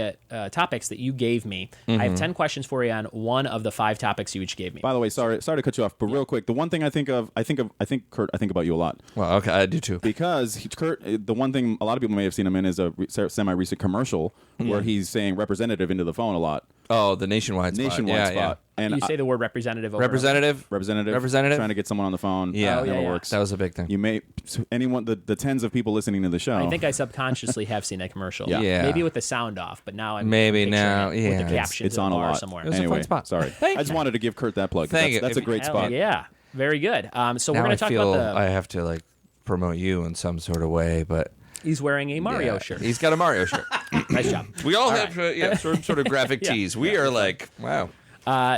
[SPEAKER 1] topics that you gave me. I have 10 questions for you on one of the 5 topics you each gave me.
[SPEAKER 3] By the way, sorry to cut you off, but real quick, the one thing I think Kurt, I think about you a lot.
[SPEAKER 2] Well, okay, I do too.
[SPEAKER 3] Because Kurt, the one thing a lot of people may have seen him in is a semi-recent commercial where he's saying representative into the phone a lot.
[SPEAKER 2] Oh, the nationwide spot.
[SPEAKER 3] Yeah. And
[SPEAKER 1] you say the word representative over
[SPEAKER 3] representative, trying to get someone on the phone.
[SPEAKER 2] Yeah,
[SPEAKER 3] never works.
[SPEAKER 2] That was a big thing.
[SPEAKER 3] You may the tens of people listening to the show.
[SPEAKER 1] I think I subconsciously have seen that commercial.
[SPEAKER 2] Yeah.
[SPEAKER 1] Maybe with the sound off, but now I'm
[SPEAKER 2] maybe
[SPEAKER 1] picturing
[SPEAKER 2] now.
[SPEAKER 1] it with the captions.
[SPEAKER 3] It's on a lot
[SPEAKER 1] somewhere.
[SPEAKER 2] It was a fun spot.
[SPEAKER 3] Sorry, I just wanted to give Kurt that plug. That's a great spot.
[SPEAKER 1] Yeah, very good. So
[SPEAKER 2] now
[SPEAKER 1] we're going to talk about
[SPEAKER 2] I have to promote you in some sort of way, but.
[SPEAKER 1] He's wearing a Mario shirt.
[SPEAKER 2] He's got a Mario shirt.
[SPEAKER 1] Nice job.
[SPEAKER 2] We all have some sort of graphic tees. We are wow.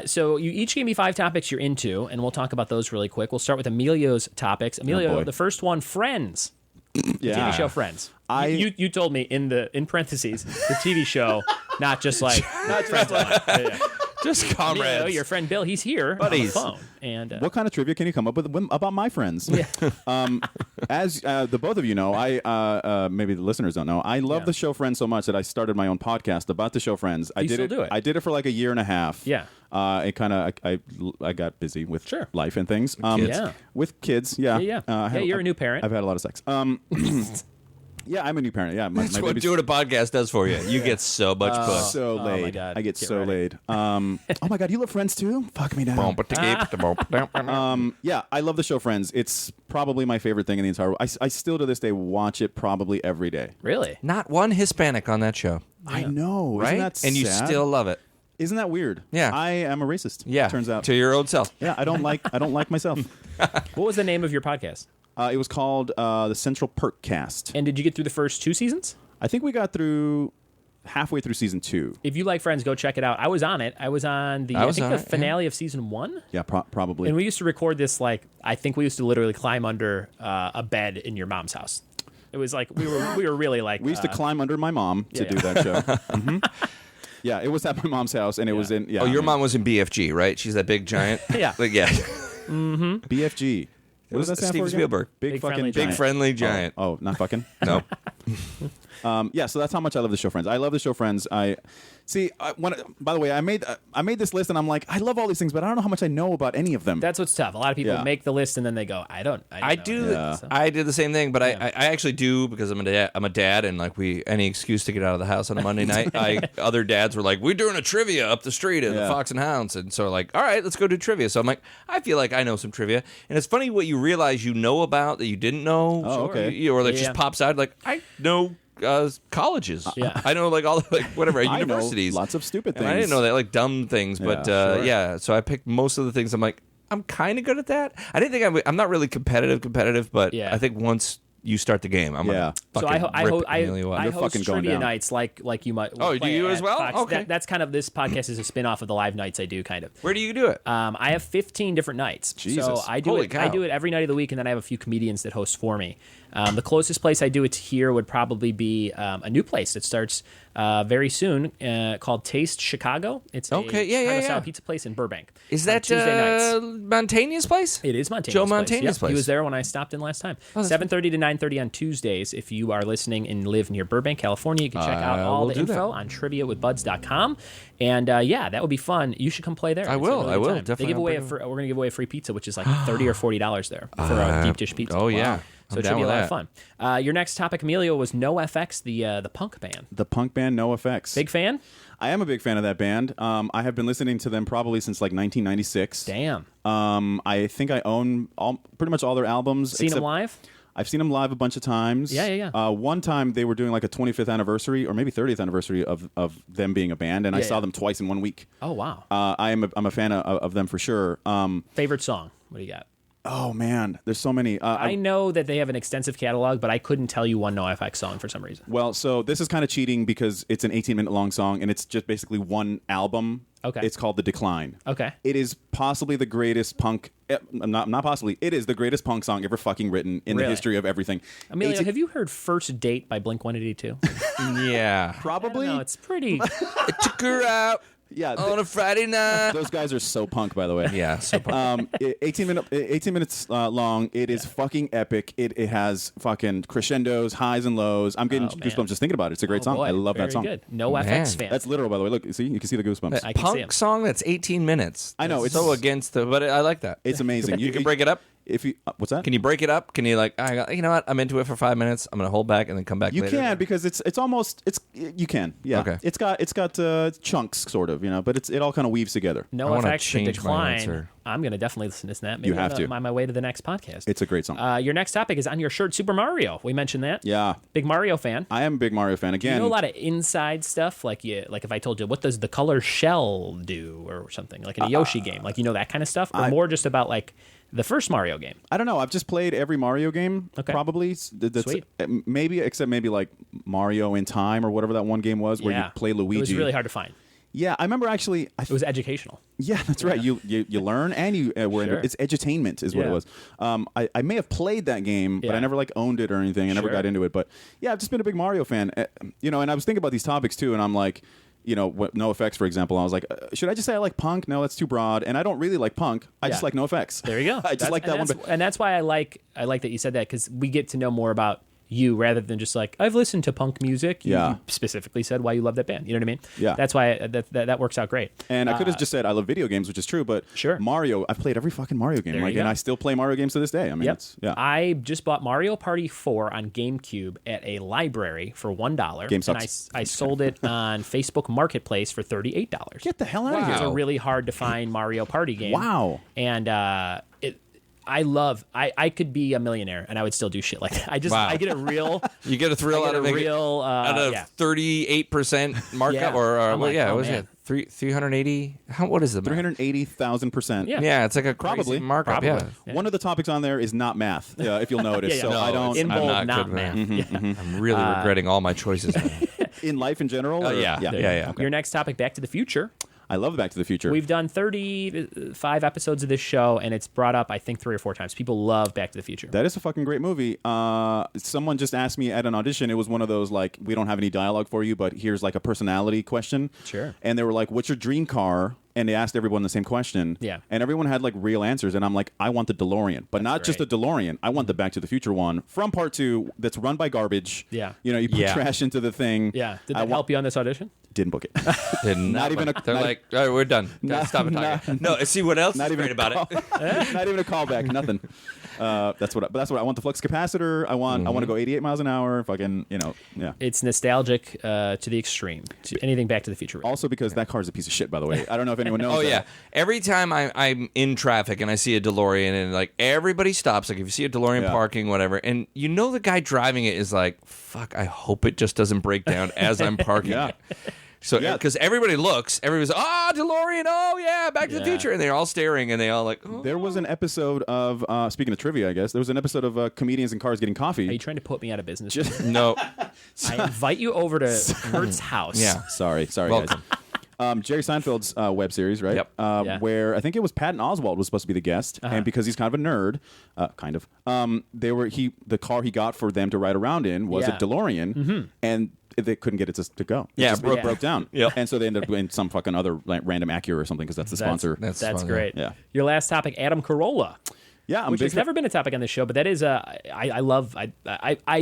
[SPEAKER 1] So you each gave me 5 topics you're into, and we'll talk about those really quick. We'll start with Emilio's topics. Emilio, the first one, Friends. The TV show Friends. You told me in parentheses the TV show, not just like Friends.
[SPEAKER 2] Just comrades.
[SPEAKER 1] Emilio, your friend Bill, he's here
[SPEAKER 2] Buddies.
[SPEAKER 1] on the phone. And
[SPEAKER 3] what kind of trivia can you come up with about my friends?
[SPEAKER 1] Yeah.
[SPEAKER 3] As the both of you know, maybe the listeners don't know, I love the show Friends so much that I started my own podcast about the show Friends. I did it for like a year and a half.
[SPEAKER 1] Yeah.
[SPEAKER 3] I got busy with life and things. With kids. Yeah.
[SPEAKER 1] You're a new parent.
[SPEAKER 3] I've had a lot of sex. Yeah, I'm a new parent. Yeah,
[SPEAKER 2] that's what doing a podcast does for you. You get so much puss.
[SPEAKER 3] So laid.
[SPEAKER 1] Oh my God.
[SPEAKER 3] I get so laid. Oh my God, you love Friends too? Fuck me down. Yeah, I love the show Friends. It's probably my favorite thing in the entire world. I still to this day watch it probably every day.
[SPEAKER 1] Really?
[SPEAKER 2] Not one Hispanic on that show.
[SPEAKER 3] I know.
[SPEAKER 2] Right?
[SPEAKER 3] Isn't that sad?
[SPEAKER 2] And you still love it.
[SPEAKER 3] Isn't that weird?
[SPEAKER 2] Yeah.
[SPEAKER 3] I am a racist.
[SPEAKER 2] Yeah.
[SPEAKER 3] Turns out.
[SPEAKER 2] To your own self.
[SPEAKER 3] Yeah, I don't like myself.
[SPEAKER 1] What was the name of your podcast?
[SPEAKER 3] It was called the Central Perk Cast.
[SPEAKER 1] And did you get through the first 2 seasons?
[SPEAKER 3] I think we got through halfway through season 2.
[SPEAKER 1] If you like Friends, go check it out. I was on it. I was on the finale of season 1.
[SPEAKER 3] Yeah, probably.
[SPEAKER 1] And we used to record this I think we used to literally climb under a bed in your mom's house. It was like we were really like
[SPEAKER 3] we used to climb under my mom to do that show. Mm-hmm. Yeah, it was at my mom's house, and it was in. Yeah,
[SPEAKER 2] your mom was in BFG, right? She's that big giant.
[SPEAKER 1] Yeah.
[SPEAKER 3] Mm-hmm. BFG. What does that stand
[SPEAKER 2] Steven
[SPEAKER 3] for
[SPEAKER 2] Spielberg.
[SPEAKER 3] Big fucking
[SPEAKER 1] friendly
[SPEAKER 3] giant.
[SPEAKER 2] Big friendly giant.
[SPEAKER 3] Oh, not fucking.
[SPEAKER 2] No.
[SPEAKER 3] Yeah, so that's how much I love the show Friends. I love the show Friends. By the way, I made this list, and I'm like, I love all these things, but I don't know how much I know about any of them.
[SPEAKER 1] That's what's tough. A lot of people make the list, and then they go, I
[SPEAKER 2] do. I did the same thing, but I actually do because I'm a dad, and any excuse to get out of the house on a Monday night. Other dads were like, we're doing a trivia up the street at the Fox and Hounds, and so all right, let's go do trivia. So I'm like, I feel like I know some trivia, and it's funny what you realize you know about that you didn't know.
[SPEAKER 3] Oh, okay.
[SPEAKER 2] Or that just pops out. Like I know. Colleges.
[SPEAKER 1] Yeah.
[SPEAKER 2] I know all whatever universities.
[SPEAKER 3] I know lots of stupid things.
[SPEAKER 2] And I didn't know that dumb things, but so I picked most of the things. I'm like, I'm kind of good at that. I didn't think I'm not really competitive, but I think once you start the game. I'm
[SPEAKER 3] Yeah.
[SPEAKER 2] gonna
[SPEAKER 1] So I host
[SPEAKER 3] fucking going
[SPEAKER 1] trivia
[SPEAKER 3] down.
[SPEAKER 1] nights like you might.
[SPEAKER 2] Oh, do
[SPEAKER 1] play
[SPEAKER 2] you
[SPEAKER 1] at
[SPEAKER 2] as well?
[SPEAKER 1] Fox.
[SPEAKER 2] Okay.
[SPEAKER 1] That's kind of, this podcast is a spin-off of the live nights I do, kind of.
[SPEAKER 2] Where do you do it?
[SPEAKER 1] I have 15 different nights.
[SPEAKER 3] Jesus.
[SPEAKER 1] So I do
[SPEAKER 2] Holy
[SPEAKER 1] it.
[SPEAKER 2] cow.
[SPEAKER 1] I do it every night of the week, and then I have a few comedians that host for me. The closest place I do it to here would probably be a new place that starts very soon called Taste Chicago. It's a style pizza place in Burbank.
[SPEAKER 2] Is
[SPEAKER 1] on
[SPEAKER 2] that
[SPEAKER 1] Tuesday nights.
[SPEAKER 2] Montagna's place?
[SPEAKER 1] It is Montagna's
[SPEAKER 2] Joe
[SPEAKER 1] place.
[SPEAKER 2] Montagna's place.
[SPEAKER 1] He was there when I stopped in last time. 7:30 to 9:30 on Tuesdays. If you are listening and live near Burbank, California, you can check out all the info on triviawithbuds.com. And that would be fun. You should come play there.
[SPEAKER 2] I will. Definitely.
[SPEAKER 1] They give away we're going to give away a free pizza, which is like $30 or $40 there for a deep dish pizza.
[SPEAKER 2] Oh yeah.
[SPEAKER 1] Wow. So it should be a lot of fun. Your next topic, Emilio, was Nofx, the punk band.
[SPEAKER 3] The punk band Nofx.
[SPEAKER 1] Big fan?
[SPEAKER 3] I am a big fan of that band. I have been listening to them probably since like 1996.
[SPEAKER 1] Damn.
[SPEAKER 3] I think I own pretty much all their albums.
[SPEAKER 1] Seen them live?
[SPEAKER 3] I've seen them live a bunch of times.
[SPEAKER 1] Yeah.
[SPEAKER 3] One time they were doing like a 25th anniversary or maybe 30th anniversary of them being a band, and I saw them twice in 1 week.
[SPEAKER 1] Oh, wow.
[SPEAKER 3] I'm a fan of them for sure.
[SPEAKER 1] Favorite song? What do you got?
[SPEAKER 3] Oh, man. There's so many.
[SPEAKER 1] I know that they have an extensive catalog, but I couldn't tell you one NoFX song for some reason.
[SPEAKER 3] Well, so this is kind of cheating because it's an 18-minute long song, and it's just basically one album.
[SPEAKER 1] Okay.
[SPEAKER 3] It's called The Decline.
[SPEAKER 1] Okay.
[SPEAKER 3] It is possibly the greatest punk... Not possibly. It is the greatest punk song ever fucking written in the history of everything.
[SPEAKER 1] Amelia, have you heard First Date by Blink-182?
[SPEAKER 2] Yeah.
[SPEAKER 3] Probably.
[SPEAKER 1] No, it's pretty...
[SPEAKER 2] I took her out on a Friday night.
[SPEAKER 3] Those guys are so punk, by the way.
[SPEAKER 2] Yeah, so punk.
[SPEAKER 3] 18 minutes long. It is fucking epic. It has fucking crescendos, highs and lows. I'm getting goosebumps just thinking about it. It's a great song.
[SPEAKER 1] Boy,
[SPEAKER 3] I love that song.
[SPEAKER 1] Very good. NoFX fan.
[SPEAKER 3] That's literal, by the way. Look, see, you can see the goosebumps.
[SPEAKER 1] I can see 'em.
[SPEAKER 2] Punk song that's 18 minutes.
[SPEAKER 3] I know,
[SPEAKER 2] It's
[SPEAKER 3] it's-
[SPEAKER 2] so against the, but I like that.
[SPEAKER 3] It's amazing.
[SPEAKER 2] You can break it up.
[SPEAKER 3] If you what's that?
[SPEAKER 2] Can you break it up? Can you you know what? I'm into it for 5 minutes. I'm gonna hold back and then come back.
[SPEAKER 3] You
[SPEAKER 2] later.
[SPEAKER 3] can because it's almost you can
[SPEAKER 2] Okay.
[SPEAKER 3] It's got chunks sort of but it all kind of weaves together.
[SPEAKER 2] wanna
[SPEAKER 1] NoFX, The
[SPEAKER 2] change my
[SPEAKER 1] Decline.
[SPEAKER 2] answer.
[SPEAKER 1] I'm going to definitely listen to that. Maybe
[SPEAKER 3] You have to.
[SPEAKER 1] on my way to the next podcast.
[SPEAKER 3] It's a great song.
[SPEAKER 1] Your next topic is on your shirt, Super Mario. We mentioned that.
[SPEAKER 3] Yeah,
[SPEAKER 1] Big Mario fan.
[SPEAKER 3] I am a big Mario fan. Again,
[SPEAKER 1] You know a lot of inside stuff, like if I told you, what does the color shell do, or something, like in a Yoshi game, like that kind of stuff, or more just about like the first Mario game.
[SPEAKER 3] I don't know. I've just played every Mario game.
[SPEAKER 1] Okay.
[SPEAKER 3] Probably.
[SPEAKER 1] Sweet.
[SPEAKER 3] Maybe except maybe like Mario in Time or whatever that one game was where you play Luigi.
[SPEAKER 1] It was really hard to find.
[SPEAKER 3] Yeah, I remember actually.
[SPEAKER 1] It was educational.
[SPEAKER 3] Yeah, that's right. You learn and you were
[SPEAKER 1] Sure.
[SPEAKER 3] it's edutainment is what it was. I may have played that game, but I never like owned it or anything. I never got into it. But yeah, I've just been a big Mario fan. And I was thinking about these topics too, and I'm like, NoFX, for example. I was like, should I just say I like punk? No, that's too broad. And I don't really like punk. I just like NoFX.
[SPEAKER 1] There you go.
[SPEAKER 3] I just like that one.
[SPEAKER 1] And that's why I like that you said that, because we get to know more about you rather than just like, I've listened to punk music. You specifically said why you love that band. You know what I mean?
[SPEAKER 3] Yeah.
[SPEAKER 1] That's why that works out great.
[SPEAKER 3] And I could have just said I love video games, which is true, but Mario, I've played every fucking Mario game, and I still play Mario games to this day. I mean,
[SPEAKER 1] I just bought Mario Party 4 on GameCube at a library for $1.
[SPEAKER 3] Game
[SPEAKER 1] and
[SPEAKER 3] sucks.
[SPEAKER 1] I sold it on Facebook Marketplace for $38.
[SPEAKER 3] Get the hell out of here.
[SPEAKER 1] It's a really hard to find Mario Party game.
[SPEAKER 3] Wow.
[SPEAKER 1] And I could be a millionaire and I would still do shit like that. I get a real...
[SPEAKER 2] You get a thrill out of it. Out of 38% markup, what was it? 380. What is the math?
[SPEAKER 3] 380,000%.
[SPEAKER 1] Yeah.
[SPEAKER 2] It's like a crazy markup.
[SPEAKER 1] Probably.
[SPEAKER 2] Yeah.
[SPEAKER 3] One of the topics on there is not math, if you'll notice. So I don't.
[SPEAKER 1] In bold,
[SPEAKER 2] I'm
[SPEAKER 1] not math.
[SPEAKER 2] I'm really regretting all my choices.
[SPEAKER 3] In life in general.
[SPEAKER 2] Yeah.
[SPEAKER 3] Okay.
[SPEAKER 1] Your next topic, Back to the Future.
[SPEAKER 3] I love Back to the Future.
[SPEAKER 1] We've done 35 episodes of this show, and it's brought up, I think, 3 or 4 times. People love Back to the Future.
[SPEAKER 3] That is a fucking great movie. Someone just asked me at an audition. It was one of those, like, we don't have any dialogue for you, but here's, like, a personality question.
[SPEAKER 1] Sure.
[SPEAKER 3] And they were like, what's your dream car? And they asked everyone the same question.
[SPEAKER 1] Yeah.
[SPEAKER 3] And everyone had, like, real answers. And I'm like, I want the DeLorean. But not just the DeLorean. I want the Back to the Future one from Part 2 that's run by garbage.
[SPEAKER 1] Yeah.
[SPEAKER 3] You put trash into the thing.
[SPEAKER 1] Yeah. Did that help you on this audition?
[SPEAKER 3] Didn't book it.
[SPEAKER 2] Not
[SPEAKER 3] even a...
[SPEAKER 2] They're like, all right, we're done. Stop it talking. No, see what else is great about it.
[SPEAKER 3] Not even a callback. Nothing. That's what I want. The flux capacitor. I want to go 88 miles an hour. Fucking, yeah.
[SPEAKER 1] It's nostalgic to the extreme. To anything Back to the Future.
[SPEAKER 3] Also because that car is a piece of shit, by the way. I don't know if anyone knows.
[SPEAKER 2] Oh, yeah. Every time I'm in traffic and I see a DeLorean and, like, everybody stops. Like, if you see a DeLorean parking, whatever, and the guy driving it is like, fuck, I hope it just doesn't break down as I'm parking it. So because everybody looks, everybody's DeLorean, Back to the Future, and they're all staring, and they all like. Oh.
[SPEAKER 3] There was an episode of speaking of trivia, I guess there was an episode of comedians in cars getting coffee.
[SPEAKER 1] Are you trying to put me out of business?
[SPEAKER 2] No.
[SPEAKER 1] I invite you over to Kurt's house.
[SPEAKER 3] Yeah, sorry,
[SPEAKER 2] Welcome.
[SPEAKER 3] guys. Jerry Seinfeld's web series, right?
[SPEAKER 2] Yep.
[SPEAKER 3] Where I think it was Patton Oswalt was supposed to be the guest, and because he's kind of a nerd, the car he got for them to ride around in was a DeLorean, and they couldn't get it to go. It broke down.
[SPEAKER 2] Yep.
[SPEAKER 3] And so they ended up in some fucking other random Acura or something because that's the sponsor.
[SPEAKER 1] That's
[SPEAKER 2] fun,
[SPEAKER 1] great.
[SPEAKER 3] Yeah.
[SPEAKER 1] Your last topic, Adam Carolla.
[SPEAKER 3] Yeah,
[SPEAKER 1] which has never been a topic on this show, but that is I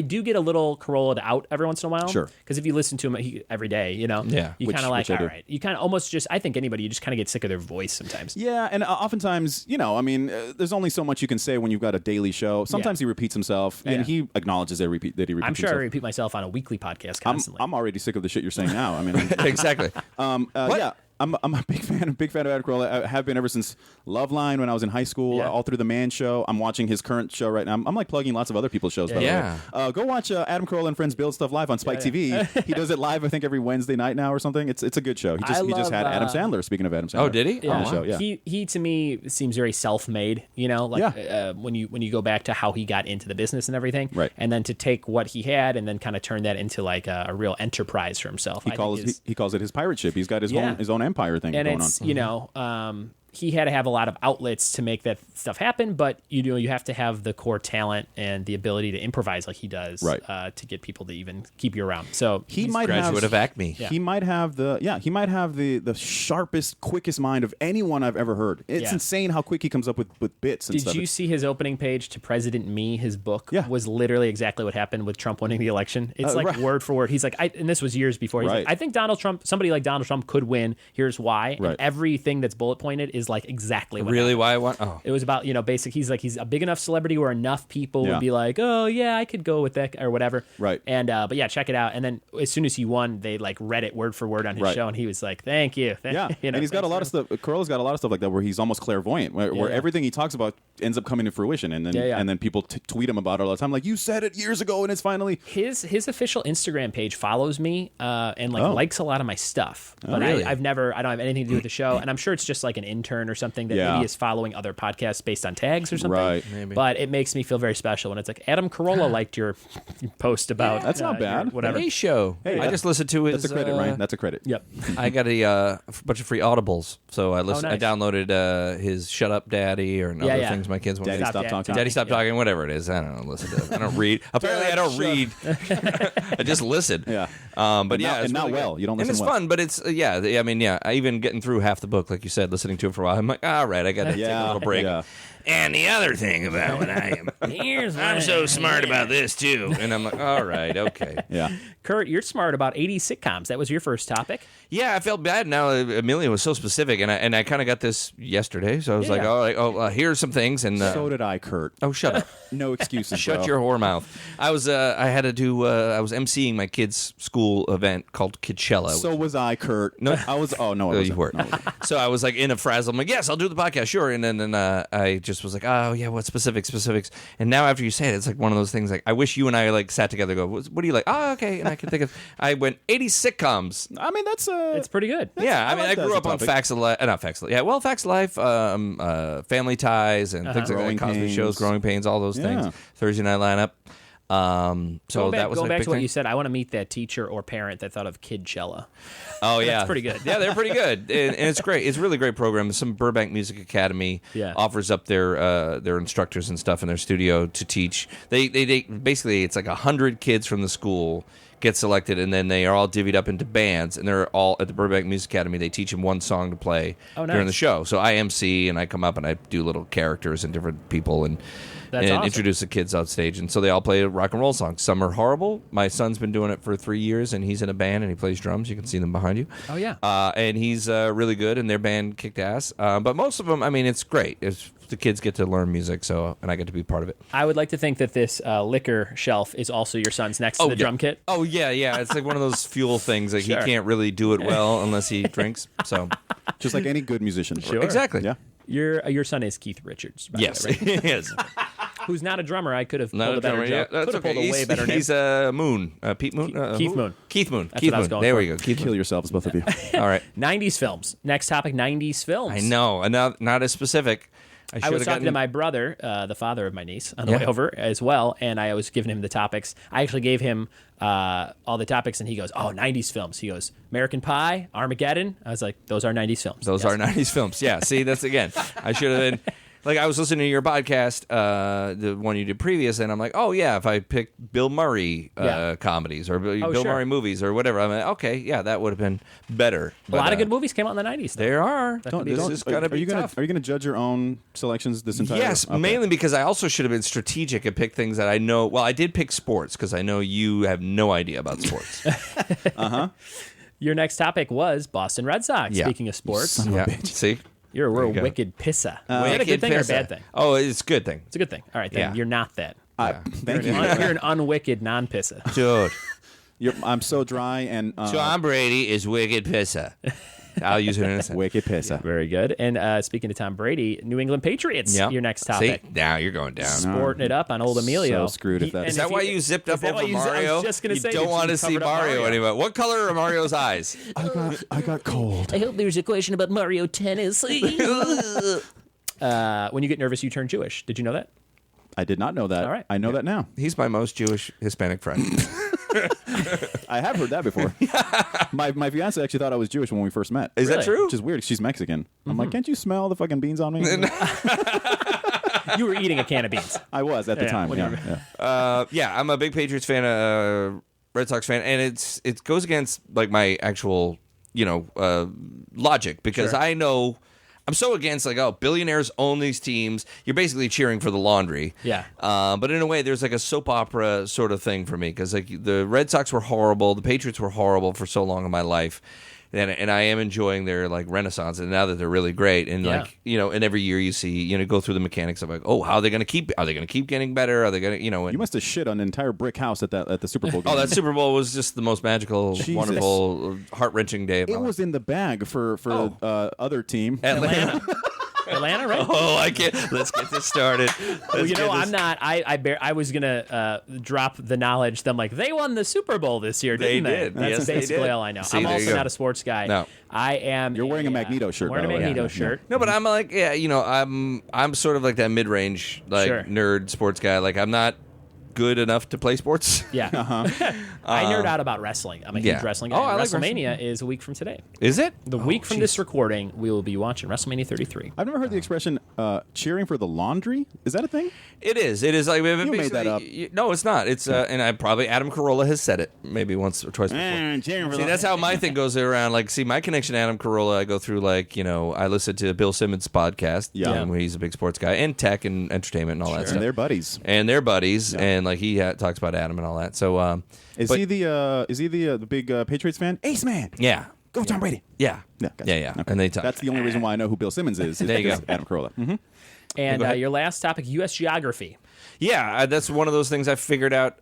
[SPEAKER 1] do get a little Carolla out every once in a while.
[SPEAKER 3] Sure.
[SPEAKER 1] Because if you listen to him every day, you kind of like, all right. You kind of almost just, I think anybody, you just kind of get sick of their voice sometimes.
[SPEAKER 3] Yeah, and oftentimes, there's only so much you can say when you've got a daily show. Sometimes he repeats himself, and he acknowledges that he repeats
[SPEAKER 1] I'm sure
[SPEAKER 3] himself.
[SPEAKER 1] I repeat myself on a weekly podcast constantly.
[SPEAKER 3] I'm already sick of the shit you're saying now. I mean,
[SPEAKER 2] Exactly.
[SPEAKER 3] Yeah. I'm a big fan of Adam Carolla. I have been ever since Loveline when I was in high school, all through the Man Show. I'm watching his current show right now. I'm like plugging lots of other people's shows, by the way. Go watch Adam Carolla and Friends Build Stuff Live on Spike TV. He does it live, I think, every Wednesday night now or something. It's a good show. He just had Adam Sandler, speaking of Adam Sandler.
[SPEAKER 2] Oh, did he?
[SPEAKER 3] On the show, yeah.
[SPEAKER 1] He to me seems very self-made, when you go back to how he got into the business and everything.
[SPEAKER 3] Right.
[SPEAKER 1] And then to take what he had and then kind of turn that into like a real enterprise for himself.
[SPEAKER 3] He calls it his pirate ship. He's got his own empire thing going on.
[SPEAKER 1] He had to have a lot of outlets to make that stuff happen, but you have to have the core talent and the ability to improvise like he does, to get people to even keep you around. So
[SPEAKER 2] he might graduate of Acme.
[SPEAKER 3] Yeah. He might have the sharpest, quickest mind of anyone I've ever heard. It's insane how quick he comes up with bits and stuff.
[SPEAKER 1] Did you see his opening page to President Me? His book was literally exactly what happened with Trump winning the election. It's word for word. He's like, and this was years before. He's like, I think somebody like Donald Trump could win. Here's why.
[SPEAKER 3] Right.
[SPEAKER 1] And everything that's bullet pointed is like exactly what
[SPEAKER 2] really
[SPEAKER 1] happened.
[SPEAKER 2] why I want. Oh,
[SPEAKER 1] it was about basic. He's like he's a big enough celebrity where enough people would be like, oh yeah, I could go with that or whatever.
[SPEAKER 3] Right.
[SPEAKER 1] And but yeah, check it out. And then as soon as he won, they like read it word for word on his show, and he was like, thank you.
[SPEAKER 3] And he's got a lot of stuff. Carolla's got a lot of stuff like that where he's almost clairvoyant, where everything he talks about ends up coming to fruition, and then people tweet him about it all the time, like you said it years ago, and it's finally
[SPEAKER 1] his official Instagram page follows me and likes a lot of my stuff. But
[SPEAKER 2] really?
[SPEAKER 1] I don't have anything to do with the show, and I'm sure it's just like an intern or something that maybe is following other podcasts based on tags or something.
[SPEAKER 3] Right.
[SPEAKER 2] Maybe.
[SPEAKER 1] But it makes me feel very special when it's like Adam Carolla liked your post about
[SPEAKER 3] that's not bad.
[SPEAKER 1] whatever.
[SPEAKER 2] Hey, show.
[SPEAKER 3] Hey,
[SPEAKER 2] I just listened to his.
[SPEAKER 3] That's a credit, Ryan. That's a credit.
[SPEAKER 1] Yep.
[SPEAKER 2] I got a bunch of free audibles, so I listened.
[SPEAKER 1] nice.
[SPEAKER 2] I downloaded his "Shut Up, Daddy" or other things my kids want.
[SPEAKER 3] Daddy, stop talking.
[SPEAKER 2] Daddy, stop talking. Whatever it is, I don't know. Listen to it. I don't read. Apparently, I don't read. I just listen.
[SPEAKER 3] Yeah.
[SPEAKER 2] But
[SPEAKER 3] it's not
[SPEAKER 2] really
[SPEAKER 3] well.
[SPEAKER 2] good.
[SPEAKER 3] You don't listen
[SPEAKER 2] and it's
[SPEAKER 3] well.
[SPEAKER 2] fun, but it's I even getting through half the book, like you said, listening to it for a while. I'm like, all right, I got to take a little break.
[SPEAKER 3] Yeah.
[SPEAKER 2] And the other thing about what I am, I'm so smart about this too. And I'm like, all right, okay.
[SPEAKER 3] Yeah.
[SPEAKER 1] Kurt, you're smart about 80s sitcoms. That was your first topic.
[SPEAKER 2] Yeah, I felt bad now. Amelia was so specific, and I kind of got this yesterday. So I was like, here's some things. And
[SPEAKER 3] So did I, Kurt.
[SPEAKER 2] oh, shut up.
[SPEAKER 3] No excuses.
[SPEAKER 2] Shut
[SPEAKER 3] bro.
[SPEAKER 2] your whore mouth. I was I was emceeing my kids' school event called Kidchella.
[SPEAKER 3] So was I, Kurt.
[SPEAKER 2] No.
[SPEAKER 3] I was. Oh no, I wasn't.
[SPEAKER 2] You weren't.
[SPEAKER 3] No.
[SPEAKER 2] So I was like in a frazzle. I'm like, yes, I'll do the podcast, sure. And then I just was like, oh yeah, what specifics? And now after you say it, it's like one of those things. Like I wish you and I like sat together. And go, what do you like? Oh, okay. And I can think of. I went 80 sitcoms.
[SPEAKER 3] I mean, that's
[SPEAKER 1] It's pretty good.
[SPEAKER 2] Yeah, I mean,
[SPEAKER 3] like
[SPEAKER 2] I
[SPEAKER 3] that
[SPEAKER 2] grew
[SPEAKER 3] as
[SPEAKER 2] up
[SPEAKER 3] a
[SPEAKER 2] on
[SPEAKER 3] topic.
[SPEAKER 2] Facts of Life. Not Facts of Life. Yeah, well, Facts of Life, Family Ties, and things like
[SPEAKER 3] Growing
[SPEAKER 2] that. Cosby
[SPEAKER 3] Pains.
[SPEAKER 2] shows, Growing Pains, all those
[SPEAKER 3] Yeah.
[SPEAKER 2] things. Thursday night lineup. So that was
[SPEAKER 1] going
[SPEAKER 2] like
[SPEAKER 1] back
[SPEAKER 2] big
[SPEAKER 1] to what
[SPEAKER 2] thing.
[SPEAKER 1] you said. I want to meet that teacher or parent that thought of Kidchella.
[SPEAKER 2] Oh yeah,
[SPEAKER 1] That's pretty good.
[SPEAKER 2] Yeah, they're pretty good, and it's great. It's a really great program. Some Burbank Music Academy offers up their instructors and stuff in their studio to teach. They basically it's like 100 kids from the school get selected, and then they are all divvied up into bands, and they're all at the Burbank Music Academy. They teach them one song to play during the show. So I MC, and I come up and I do little characters and different people and
[SPEAKER 1] awesome.
[SPEAKER 2] introduce the kids on stage. And so they all play rock and roll songs. Some are horrible. My son's been doing it for 3 years, and he's in a band, and he plays drums. You can see them behind you.
[SPEAKER 1] Oh, yeah.
[SPEAKER 2] And he's really good, and their band kicked ass. But most of them, I mean, it's great. The kids get to learn music, and I get to be part of it.
[SPEAKER 1] I would like to think that this liquor shelf is also your son's next to the drum kit.
[SPEAKER 2] Oh, yeah. It's like one of those fuel things. Like he can't really do it well unless he drinks. So
[SPEAKER 3] just like any good musician.
[SPEAKER 1] Sure.
[SPEAKER 2] Exactly.
[SPEAKER 3] Yeah.
[SPEAKER 1] Your son is Keith Richards. By the way, right?
[SPEAKER 2] He is.
[SPEAKER 1] who's not a drummer. I could have
[SPEAKER 2] Not
[SPEAKER 1] pulled
[SPEAKER 2] a
[SPEAKER 1] a better
[SPEAKER 2] drummer.
[SPEAKER 1] joke.
[SPEAKER 2] Yeah, that's
[SPEAKER 1] Could have
[SPEAKER 2] okay.
[SPEAKER 1] pulled a way better name.
[SPEAKER 2] He's Moon. Pete Moon.
[SPEAKER 1] Keith
[SPEAKER 2] who?
[SPEAKER 1] Moon.
[SPEAKER 2] Keith Moon.
[SPEAKER 1] That's
[SPEAKER 2] Keith
[SPEAKER 1] what I was
[SPEAKER 2] Moon.
[SPEAKER 1] going
[SPEAKER 2] There
[SPEAKER 1] for.
[SPEAKER 2] we go. Keith
[SPEAKER 3] Kill
[SPEAKER 2] Moon.
[SPEAKER 3] yourselves, both of you.
[SPEAKER 2] All right.
[SPEAKER 1] 90s films. Next topic, 90s films.
[SPEAKER 2] I know. And not as specific.
[SPEAKER 1] I was talking to my brother, the father of my niece, on the way over as well, and I was giving him the topics. I actually gave him all the topics, and he goes, 90s films. He goes, American Pie, Armageddon. I was like, those are 90s films.
[SPEAKER 2] Those are 90s films. Yeah. See, that's again. I should have been. Like, I was listening to your podcast, the one you did previous, and I'm like, oh, yeah, if I picked Bill Murray comedies or Bill Murray movies or whatever, I'm like, okay, yeah, that would have been better.
[SPEAKER 1] A lot of good movies came out in the 90s. Though.
[SPEAKER 2] There are.
[SPEAKER 3] This is going to be tough. Are you going to judge your own selections this entire time?
[SPEAKER 2] Yes, mainly because I also should have been strategic and picked things that I know. Well, I did pick sports because I know you have no idea about sports.
[SPEAKER 1] Your next topic was Boston Red Sox, speaking of sports.
[SPEAKER 3] Son of a bitch.
[SPEAKER 2] See?
[SPEAKER 1] You're a real wicked pisser. Is that a good thing or a bad thing?
[SPEAKER 2] Oh, it's a good thing.
[SPEAKER 1] It's a good thing. All right, then you're not that.
[SPEAKER 3] Thank you.
[SPEAKER 1] You're an unwicked non-pisser.
[SPEAKER 2] Dude.
[SPEAKER 3] I'm so dry and...
[SPEAKER 2] Tom Brady is wicked pisser. I'll use it in a second.
[SPEAKER 3] Wicked pisser.
[SPEAKER 1] Very good. And speaking of Tom Brady, New England Patriots, your next topic.
[SPEAKER 2] See? Now you're going down.
[SPEAKER 1] Sporting it up on old Emilio.
[SPEAKER 3] So screwed if that's...
[SPEAKER 2] Is that why you zipped up over Mario?
[SPEAKER 1] I was just going to say,
[SPEAKER 2] you don't want to see Mario anymore. What color are Mario's eyes?
[SPEAKER 3] I got cold.
[SPEAKER 1] I hope there's a question about Mario Tennis. When you get nervous, you turn Jewish. Did you know that?
[SPEAKER 3] I did not know that.
[SPEAKER 1] All right.
[SPEAKER 3] I know that now.
[SPEAKER 2] He's my most Jewish Hispanic friend.
[SPEAKER 3] I have heard that before. My fiance actually thought I was Jewish when we first met.
[SPEAKER 2] Is that true?
[SPEAKER 3] Which is weird. She's Mexican. I'm like, can't you smell the fucking beans on me?
[SPEAKER 1] You were eating a can of beans.
[SPEAKER 3] I was at the time.
[SPEAKER 2] Yeah, I'm a big Patriots fan, Red Sox fan, and it goes against like my actual logic because I know. I'm so against billionaires own these teams. You're basically cheering for the laundry.
[SPEAKER 1] Yeah.
[SPEAKER 2] But in a way, there's like a soap opera sort of thing for me because like the Red Sox were horrible, the Patriots were horrible for so long in my life, and I am enjoying their like renaissance. And now that they're really great, and and every year you see go through the mechanics of like, oh, how are they going to keep? Are they going to keep getting better? Are they going to You
[SPEAKER 3] must have shit on an entire brick house at the Super Bowl game.
[SPEAKER 2] Oh, that Super Bowl was just the most magical, wonderful, heart-wrenching day of my life.
[SPEAKER 3] It was in the bag for other team.
[SPEAKER 1] Atlanta. Atlanta, right?
[SPEAKER 2] Oh, I can't. Let's get this started.
[SPEAKER 1] I'm not. I was gonna drop the knowledge. Them like they won the Super Bowl this year, didn't they?
[SPEAKER 2] Did.
[SPEAKER 1] That's
[SPEAKER 2] Yes,
[SPEAKER 1] basically
[SPEAKER 2] they did.
[SPEAKER 1] all I know.
[SPEAKER 2] See,
[SPEAKER 1] I'm
[SPEAKER 2] there you
[SPEAKER 1] also
[SPEAKER 2] go.
[SPEAKER 1] not a sports guy.
[SPEAKER 2] No.
[SPEAKER 1] I am.
[SPEAKER 3] You're wearing a Magneto shirt.
[SPEAKER 1] Wearing a Magneto shirt.
[SPEAKER 2] No, but I'm like, I'm sort of like that mid-range nerd sports guy. Like I'm not good enough to play sports.
[SPEAKER 1] Yeah. I nerd out about wrestling. I'm a huge wrestling guy.
[SPEAKER 2] Oh, I like
[SPEAKER 1] WrestleMania is a week from today.
[SPEAKER 2] Is it?
[SPEAKER 1] The week from this recording, we will be watching WrestleMania 33.
[SPEAKER 3] I've never heard the expression cheering for the laundry. Is that a thing?
[SPEAKER 2] It is. It is like
[SPEAKER 3] You made that up.
[SPEAKER 2] No, it's not. It's and I probably Adam Carolla has said it maybe once or twice before. See, that's how my thing goes around. Like, see, my connection to Adam Carolla, I go through like I listen to Bill Simmons' podcast. When he's a big sports guy and tech and entertainment and all that stuff.
[SPEAKER 3] And they're buddies.
[SPEAKER 2] And like he talks about Adam and all that. So
[SPEAKER 3] is he the big Patriots fan? Ace man.
[SPEAKER 2] Yeah.
[SPEAKER 3] Go Tom Brady.
[SPEAKER 2] Yeah.
[SPEAKER 3] Gotcha.
[SPEAKER 2] Yeah.
[SPEAKER 3] Okay.
[SPEAKER 2] And they talk.
[SPEAKER 3] That's the only reason why I know who Bill Simmons is.
[SPEAKER 2] There you go.
[SPEAKER 3] Adam Carolla. Mm-hmm.
[SPEAKER 1] And your last topic, U.S. geography.
[SPEAKER 2] Yeah, that's one of those things I figured out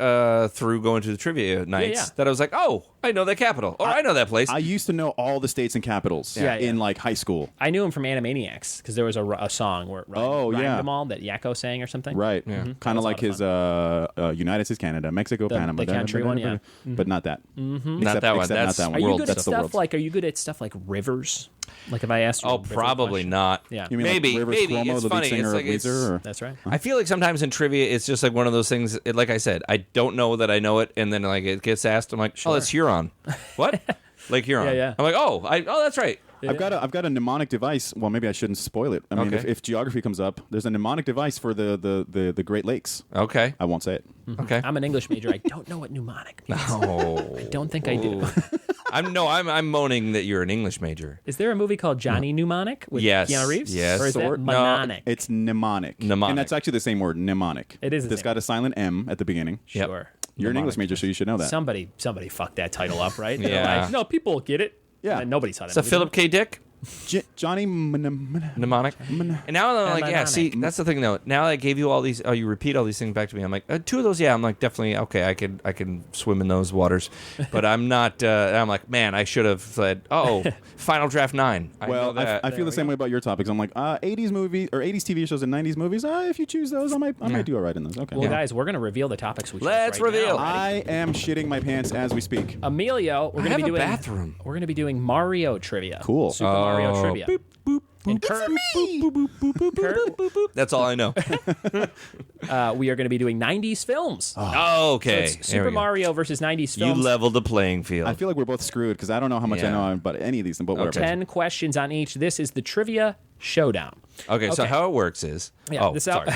[SPEAKER 2] through going to the trivia nights that I was like, oh, I know that capital. Or I know that place.
[SPEAKER 3] I used to know all the states and capitals in like high school.
[SPEAKER 1] I knew him from Animaniacs because there was a song where rhymed them all that Yakko sang or something.
[SPEAKER 3] Right. Yeah. Kind of like his United States, Canada, Mexico, Panama.
[SPEAKER 1] The country one, yeah.
[SPEAKER 3] But not that.
[SPEAKER 2] Not that one. That's
[SPEAKER 1] Are you good at stuff like? Are you good at stuff like rivers? Like if I asked you.
[SPEAKER 2] Oh, probably not.
[SPEAKER 1] Yeah.
[SPEAKER 3] You mean
[SPEAKER 2] maybe.
[SPEAKER 3] like Rivers
[SPEAKER 2] Maybe.
[SPEAKER 3] Cuomo,
[SPEAKER 2] It's
[SPEAKER 3] the
[SPEAKER 2] funny.
[SPEAKER 3] lead singer
[SPEAKER 2] It's like
[SPEAKER 3] of Weezer?
[SPEAKER 1] That's right.
[SPEAKER 2] I feel like sometimes in trivia, it's just like one of those things. Like I said, I don't know that I know it, and then like it gets asked, I'm like, oh, that's Huron. What? Like Huron.
[SPEAKER 1] Yeah.
[SPEAKER 2] I'm like, oh, that's right.
[SPEAKER 3] I've got a mnemonic device. Well, maybe I shouldn't spoil it. I mean, if geography comes up, there's a mnemonic device for the Great Lakes.
[SPEAKER 2] Okay.
[SPEAKER 3] I won't say it.
[SPEAKER 2] Okay.
[SPEAKER 1] I'm an English major. I don't know what mnemonic means.
[SPEAKER 2] No.
[SPEAKER 1] I don't think I do.
[SPEAKER 2] I'm moaning that you're an English major.
[SPEAKER 1] Is there a movie called Johnny Mnemonic with Keanu Reeves?
[SPEAKER 2] Yes.
[SPEAKER 1] Or is that mnemonic?
[SPEAKER 3] It's mnemonic. And that's actually the same word, mnemonic.
[SPEAKER 1] It is.
[SPEAKER 3] It's got a silent M at the beginning.
[SPEAKER 1] Sure.
[SPEAKER 3] You're an English major, so you should know that.
[SPEAKER 1] Somebody fucked that title up, right?
[SPEAKER 2] Yeah.
[SPEAKER 1] Like, no, people get it.
[SPEAKER 3] Yeah.
[SPEAKER 1] And nobody saw that.
[SPEAKER 2] Is that Philip K. Dick?
[SPEAKER 3] Johnny
[SPEAKER 2] Mnemonic. And now I'm like, yeah, see, that's the thing, though. Now I gave you all these, you repeat all these things back to me. I'm like, two of those, yeah, I'm like, definitely, okay, I can swim in those waters. But I'm not, I'm like, man, I should have said, Final Draft 9.
[SPEAKER 3] Well, I feel the same way about your topics. I'm like, 80s movie or 80s TV shows and 90s movies. If you choose those, I might do all right in those. Okay.
[SPEAKER 1] Well, guys, we're going to reveal the topics we chose.
[SPEAKER 2] Let's reveal.
[SPEAKER 3] I am shitting my pants as we speak.
[SPEAKER 1] Emilio, we're going to be doing
[SPEAKER 2] bathroom.
[SPEAKER 1] We're going to be doing Mario trivia.
[SPEAKER 3] Cool.
[SPEAKER 1] Super Mario trivia.
[SPEAKER 2] Boop, boop.
[SPEAKER 1] And Kurt,
[SPEAKER 2] That's all I know.
[SPEAKER 1] we are going to be doing 90s films.
[SPEAKER 2] Oh, okay.
[SPEAKER 1] So it's Super Mario versus 90s films.
[SPEAKER 2] You leveled the playing field.
[SPEAKER 3] I feel like we're both screwed because I don't know how much I know about any of these, but whatever.
[SPEAKER 1] 10 questions on each. This is the Trivia Showdown.
[SPEAKER 2] Okay, so how it works is...
[SPEAKER 1] sorry.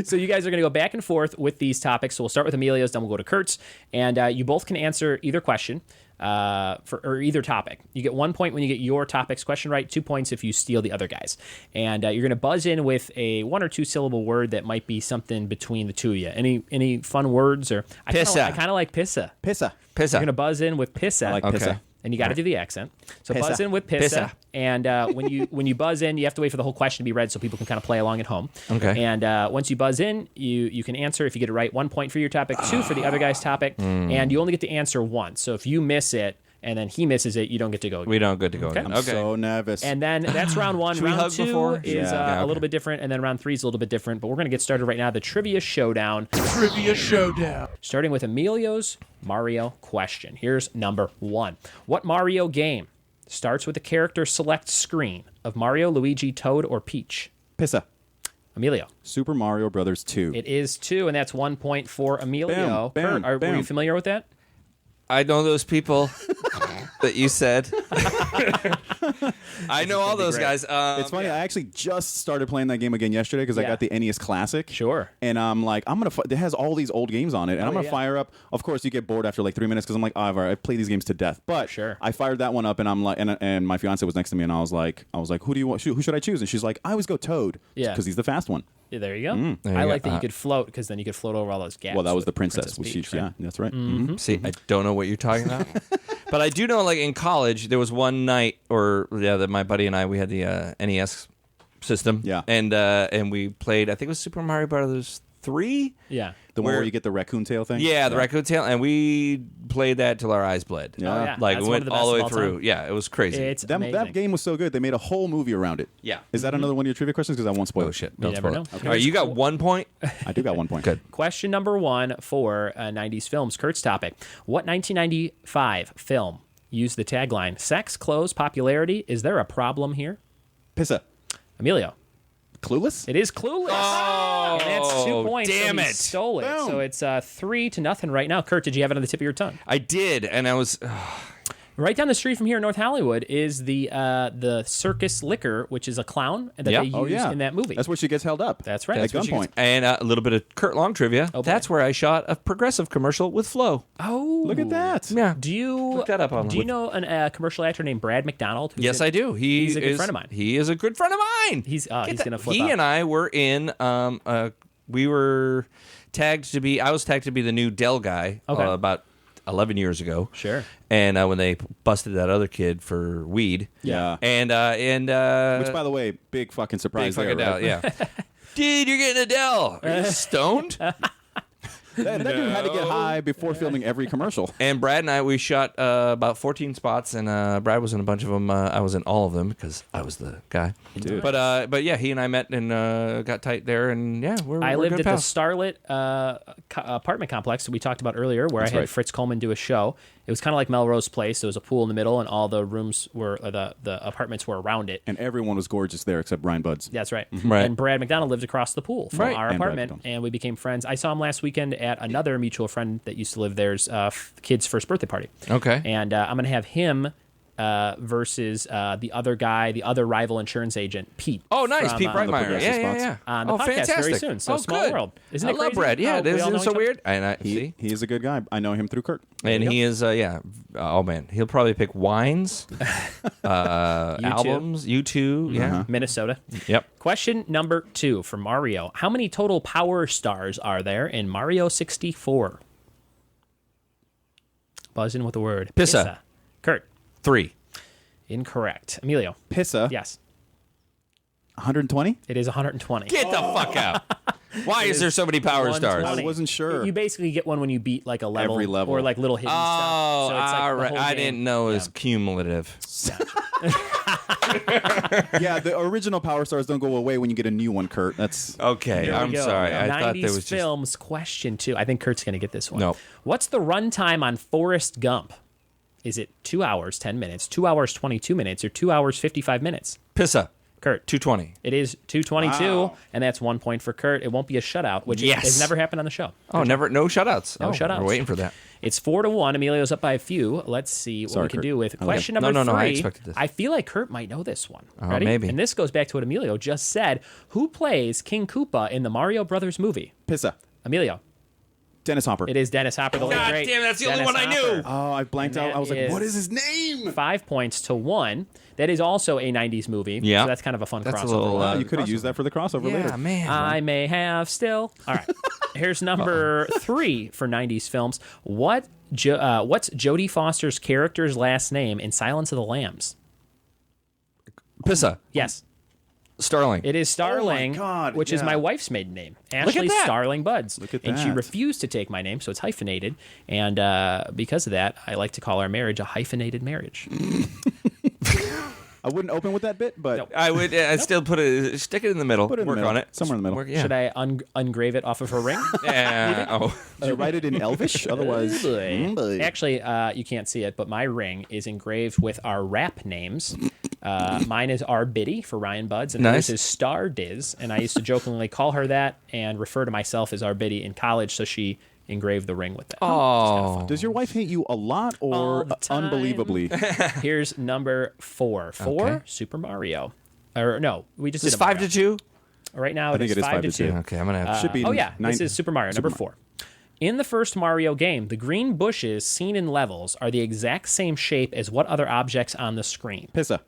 [SPEAKER 1] So you guys are going to go back and forth with these topics. So we'll start with Emilio's, then we'll go to Kurt's. And you both can answer either question. Or either topic. You get 1 point when you get your topic's question right, 2 points if you steal the other guys. And you're going to buzz in with a 1 or 2 syllable word that might be something between the two of you. Any fun words? Or
[SPEAKER 2] Pissa.
[SPEAKER 1] I kind of like pissa.
[SPEAKER 3] Pissa.
[SPEAKER 1] You're going to buzz in with pissa.
[SPEAKER 3] I like pissa.
[SPEAKER 1] And you got to do the accent. So
[SPEAKER 3] Pissa.
[SPEAKER 1] buzz in with pissa.
[SPEAKER 2] Pissa.
[SPEAKER 1] And when you buzz in, you have to wait for the whole question to be read so people can kind of play along at home.
[SPEAKER 2] Okay.
[SPEAKER 1] And once you buzz in, you can answer. If you get it right, 1 point for your topic, 2 for the other guy's topic. And you only get to answer once. So if you miss it, and then he misses it, you don't get to go again.
[SPEAKER 2] We don't get to go
[SPEAKER 1] Okay.
[SPEAKER 2] again.
[SPEAKER 3] I'm so nervous.
[SPEAKER 1] And then that's round 1.
[SPEAKER 2] Should we
[SPEAKER 1] round
[SPEAKER 2] hug
[SPEAKER 1] 2
[SPEAKER 2] before?
[SPEAKER 1] is a little bit different, and then round 3 is a little bit different. But we're going to get started right now. The Trivia Showdown. Starting with Emilio's Mario question. Here's number 1. What Mario game starts with a character select screen of Mario, Luigi, Toad, or Peach?
[SPEAKER 3] Pissa.
[SPEAKER 1] Emilio.
[SPEAKER 3] Super Mario Brothers 2.
[SPEAKER 1] It is 2, and that's 1 point for Emilio.
[SPEAKER 3] Bam,
[SPEAKER 1] Kurt, were you familiar with that?
[SPEAKER 2] I know those people that you said. I know all those guys.
[SPEAKER 3] It's funny. I actually just started playing that game again yesterday because I got the NES Classic.
[SPEAKER 1] Sure.
[SPEAKER 3] And I'm like, it has all these old games on it, and I'm gonna fire up. Of course, you get bored after like 3 minutes because I'm like, I play these games to death. But I fired that one up, and I'm like, and my fiance was next to me, and I was like, who do you want? Who should I choose? And she's like, I always go Toad.
[SPEAKER 1] Yeah.
[SPEAKER 3] Because he's the fast one.
[SPEAKER 1] Yeah, there you go. I like that you could float because then you could float over all those gaps.
[SPEAKER 3] Well, that was the princess.
[SPEAKER 1] Peach,
[SPEAKER 3] Yeah, that's right. Mm-hmm.
[SPEAKER 2] See, I don't know what you're talking about. But I do know, like, in college, there was one night, that my buddy and I, we had the NES system.
[SPEAKER 3] Yeah.
[SPEAKER 2] And we played, I think it was Super Mario Brothers 3?
[SPEAKER 1] Yeah.
[SPEAKER 3] The one where you get the raccoon tail thing?
[SPEAKER 2] Yeah, the raccoon tail. And we played that till our eyes bled.
[SPEAKER 3] Yeah.
[SPEAKER 1] Oh, yeah.
[SPEAKER 2] Like,
[SPEAKER 1] That's
[SPEAKER 2] we went
[SPEAKER 1] one of
[SPEAKER 2] all the way
[SPEAKER 1] best of
[SPEAKER 2] through.
[SPEAKER 1] time.
[SPEAKER 2] Yeah, it was crazy.
[SPEAKER 1] It's amazing.
[SPEAKER 3] That game was so good, they made a whole movie around it.
[SPEAKER 2] Yeah.
[SPEAKER 3] Is that another one of your trivia questions? Because I won't spoil it.
[SPEAKER 2] Oh, shit.
[SPEAKER 1] You
[SPEAKER 2] Don't
[SPEAKER 1] never
[SPEAKER 2] spoil
[SPEAKER 1] know.
[SPEAKER 2] it.
[SPEAKER 1] Okay.
[SPEAKER 2] All right, you got 1 point?
[SPEAKER 3] I do got 1 point.
[SPEAKER 2] Good.
[SPEAKER 1] Question number 1 for 90s films. Kurt's topic. What 1995 film used the tagline, sex, clothes, popularity? Is there a problem here?
[SPEAKER 3] Pissa.
[SPEAKER 1] Emilio.
[SPEAKER 3] Clueless?
[SPEAKER 1] It is Clueless.
[SPEAKER 2] Oh,
[SPEAKER 1] and that's 2 points.
[SPEAKER 2] damn
[SPEAKER 1] so he
[SPEAKER 2] it.
[SPEAKER 1] stole it.
[SPEAKER 3] Boom.
[SPEAKER 1] So it's 3-0 right now. Kurt, did you have it on the tip of your tongue?
[SPEAKER 2] I did, and I was...
[SPEAKER 1] Right down the street from here in North Hollywood is the Circus Liquor, which is a clown that they used in that movie.
[SPEAKER 3] That's where she gets held up.
[SPEAKER 1] That's right.
[SPEAKER 3] At
[SPEAKER 1] That's
[SPEAKER 3] gunpoint.
[SPEAKER 2] And a little bit of Kurt Long trivia.
[SPEAKER 1] Oh, boy.
[SPEAKER 2] That's where I shot a Progressive commercial with Flo.
[SPEAKER 1] Oh,
[SPEAKER 3] Look at that.
[SPEAKER 2] Yeah.
[SPEAKER 1] Do you
[SPEAKER 2] Look that up on
[SPEAKER 1] Do you know a commercial actor named Brad McDonald?
[SPEAKER 2] Yes, I do.
[SPEAKER 1] He's a good friend of mine.
[SPEAKER 2] He is a good friend of mine.
[SPEAKER 1] He's gonna flip
[SPEAKER 2] He
[SPEAKER 1] out.
[SPEAKER 2] and I were in. We were tagged to be. I was tagged to be the new Dell guy.
[SPEAKER 1] Okay.
[SPEAKER 2] About 11 years ago.
[SPEAKER 1] Sure.
[SPEAKER 2] And when they busted that other kid for weed.
[SPEAKER 3] Yeah.
[SPEAKER 2] And
[SPEAKER 3] Which, by the way, big fucking surprise
[SPEAKER 2] big fucking
[SPEAKER 3] there, right?
[SPEAKER 2] Dell, yeah. Dude, you're getting a Dell. Are you stoned?
[SPEAKER 3] That dude had to get high before filming every commercial.
[SPEAKER 2] And Brad and I, we shot about 14 spots, and Brad was in a bunch of them. I was in all of them because I was the guy.
[SPEAKER 3] Dude.
[SPEAKER 2] But yeah, he and I met and got tight there, and yeah, we're
[SPEAKER 1] I lived
[SPEAKER 2] good
[SPEAKER 1] at
[SPEAKER 2] pals.
[SPEAKER 1] the Starlit apartment complex that we talked about earlier, where I had
[SPEAKER 3] right.
[SPEAKER 1] Fritz Coleman do a show. It was kind of like Melrose Place. There was a pool in the middle, and all the rooms were the apartments were around it.
[SPEAKER 3] And everyone was gorgeous there except Brian Budds.
[SPEAKER 1] That's right.
[SPEAKER 2] Right.
[SPEAKER 1] And Brad McDonald lived across the pool from
[SPEAKER 2] Right.
[SPEAKER 1] our
[SPEAKER 3] And Brad
[SPEAKER 1] apartment,
[SPEAKER 3] McDonald.
[SPEAKER 1] and we became friends. I saw him last weekend at another mutual friend that used to live there's kid's first birthday party.
[SPEAKER 2] Okay.
[SPEAKER 1] And I'm going to have him versus the other guy, the other rival insurance agent, Pete.
[SPEAKER 2] Oh, nice,
[SPEAKER 1] from,
[SPEAKER 2] Pete Breitmeyer.
[SPEAKER 3] Progressive
[SPEAKER 2] Yeah.
[SPEAKER 3] spots.
[SPEAKER 1] On the
[SPEAKER 2] Oh,
[SPEAKER 1] podcast
[SPEAKER 2] fantastic.
[SPEAKER 1] very soon. So
[SPEAKER 2] Oh,
[SPEAKER 1] small
[SPEAKER 2] good.
[SPEAKER 1] world. Isn't
[SPEAKER 2] I
[SPEAKER 1] it
[SPEAKER 2] love
[SPEAKER 1] crazy?
[SPEAKER 2] Brad. Yeah,
[SPEAKER 1] How
[SPEAKER 2] this
[SPEAKER 1] we all know
[SPEAKER 2] is so
[SPEAKER 1] each other?
[SPEAKER 2] weird. And see.
[SPEAKER 3] He is a good guy. I know him through Kurt.
[SPEAKER 2] And he is, oh man, he'll probably pick wines, albums, U2, yeah.
[SPEAKER 1] Minnesota.
[SPEAKER 2] Yep.
[SPEAKER 1] Question number 2 for Mario. How many total power stars are there in Mario 64? Buzz in with the word.
[SPEAKER 2] Pissa.
[SPEAKER 1] Kurt.
[SPEAKER 2] 3.
[SPEAKER 1] Incorrect. Emilio.
[SPEAKER 3] Pissa.
[SPEAKER 1] Yes.
[SPEAKER 3] 120?
[SPEAKER 1] It is 120.
[SPEAKER 2] Get the fuck out. Why is there so many power stars?
[SPEAKER 1] 120.
[SPEAKER 3] I wasn't sure.
[SPEAKER 1] You basically get one when you beat like a level,
[SPEAKER 3] Every level.
[SPEAKER 1] or like little hidden stuff.
[SPEAKER 2] Oh,
[SPEAKER 1] So it's like
[SPEAKER 2] all
[SPEAKER 1] the
[SPEAKER 2] right.
[SPEAKER 1] whole
[SPEAKER 2] I
[SPEAKER 1] game.
[SPEAKER 2] didn't know it was cumulative.
[SPEAKER 3] Yeah, the original power stars don't go away when you get a new one, Kurt. That's
[SPEAKER 2] Okay,
[SPEAKER 1] Here we
[SPEAKER 2] I'm
[SPEAKER 1] go.
[SPEAKER 2] sorry. I
[SPEAKER 1] 90s
[SPEAKER 2] thought there was just...
[SPEAKER 1] films question 2. I think Kurt's going to get this one.
[SPEAKER 2] Nope.
[SPEAKER 1] What's the runtime on Forrest Gump? Is it 2 hours, 10 minutes, 2 hours, 22 minutes, or 2 hours, 55 minutes?
[SPEAKER 2] Pissa.
[SPEAKER 1] Kurt.
[SPEAKER 2] 220.
[SPEAKER 1] It is 222,
[SPEAKER 3] Wow.
[SPEAKER 1] and that's 1 point for Kurt. It won't be a shutout, which
[SPEAKER 2] Yes.
[SPEAKER 1] has never happened on the show.
[SPEAKER 2] Oh, never. No shutouts.
[SPEAKER 1] No shutouts.
[SPEAKER 2] We're waiting for that.
[SPEAKER 1] It's 4-1. Emilio's up by a few. Let's see what
[SPEAKER 3] Sorry,
[SPEAKER 1] we can
[SPEAKER 3] Kurt.
[SPEAKER 1] do with
[SPEAKER 3] I
[SPEAKER 1] question
[SPEAKER 2] like it.
[SPEAKER 1] number 3.
[SPEAKER 2] No, I expected this.
[SPEAKER 1] I feel like Kurt might know this one.
[SPEAKER 2] Oh,
[SPEAKER 1] Ready?
[SPEAKER 2] maybe.
[SPEAKER 1] And this goes back to what Emilio just said. Who plays King Koopa in the Mario Brothers movie?
[SPEAKER 3] Pissa.
[SPEAKER 1] Emilio.
[SPEAKER 3] Dennis Hopper.
[SPEAKER 1] It is Dennis Hopper, the late
[SPEAKER 2] God
[SPEAKER 1] great
[SPEAKER 2] damn, that's the only
[SPEAKER 1] Dennis
[SPEAKER 2] one I knew.
[SPEAKER 1] Hopper.
[SPEAKER 3] Oh, I blanked
[SPEAKER 1] And
[SPEAKER 3] out. I was
[SPEAKER 1] that
[SPEAKER 3] like, what
[SPEAKER 1] is
[SPEAKER 3] is his name?
[SPEAKER 1] 5 points to 1. That is also a 90s movie.
[SPEAKER 2] Yeah.
[SPEAKER 1] So that's kind of a fun
[SPEAKER 2] That's a
[SPEAKER 1] crossover.
[SPEAKER 2] little,
[SPEAKER 3] Wow, you could have used that for the crossover
[SPEAKER 2] Yeah,
[SPEAKER 3] later.
[SPEAKER 2] man.
[SPEAKER 1] I may have still. All right. Here's number 3 for 90s films. What's Jodie Foster's character's last name in Silence of the Lambs?
[SPEAKER 2] Pissa.
[SPEAKER 1] Yes.
[SPEAKER 2] Starling.
[SPEAKER 1] It is Starling,
[SPEAKER 3] God,
[SPEAKER 1] which is
[SPEAKER 3] yeah.
[SPEAKER 1] my wife's maiden name. Ashley
[SPEAKER 2] that.
[SPEAKER 1] Starling Buds.
[SPEAKER 3] Look at
[SPEAKER 1] And she
[SPEAKER 3] that.
[SPEAKER 1] refused to take my name, so it's hyphenated. And because of that, I like to call our marriage a hyphenated marriage.
[SPEAKER 3] I wouldn't open with that bit, but
[SPEAKER 1] Nope.
[SPEAKER 2] I would still stick it in the middle.
[SPEAKER 3] Put it in the
[SPEAKER 2] Work
[SPEAKER 3] middle.
[SPEAKER 2] on it.
[SPEAKER 3] Somewhere in the middle.
[SPEAKER 2] Yeah.
[SPEAKER 1] Should I ungrave it off of her ring?
[SPEAKER 2] Oh.
[SPEAKER 3] did you write it in Elvish? Otherwise,
[SPEAKER 1] Actually, you can't see it, but my ring is engraved with our rap names. Mine is R. Biddy for Ryan Buds, and
[SPEAKER 2] Nice.
[SPEAKER 1] hers is Star Diz. And I used to jokingly call her that and refer to myself as R. Biddy in college, so she engraved the ring with that.
[SPEAKER 2] Oh.
[SPEAKER 3] does your wife hate you a lot
[SPEAKER 1] All
[SPEAKER 3] or
[SPEAKER 1] the time.
[SPEAKER 3] unbelievably?
[SPEAKER 1] Here's number 4. 4,
[SPEAKER 2] Okay.
[SPEAKER 1] Super Mario. Or no, we just
[SPEAKER 2] Is
[SPEAKER 1] did
[SPEAKER 2] this
[SPEAKER 1] a
[SPEAKER 2] 5
[SPEAKER 1] Mario.
[SPEAKER 2] to 2?
[SPEAKER 1] Right now
[SPEAKER 3] I think
[SPEAKER 1] it is 5 to 2.
[SPEAKER 2] Okay, I'm gonna have to.
[SPEAKER 3] Should be.
[SPEAKER 1] Oh yeah,
[SPEAKER 3] nine-
[SPEAKER 1] this is Super Mario number 4. In the first Mario game, the green bushes seen in levels are the exact same shape as what other objects on the screen?
[SPEAKER 3] Pissa.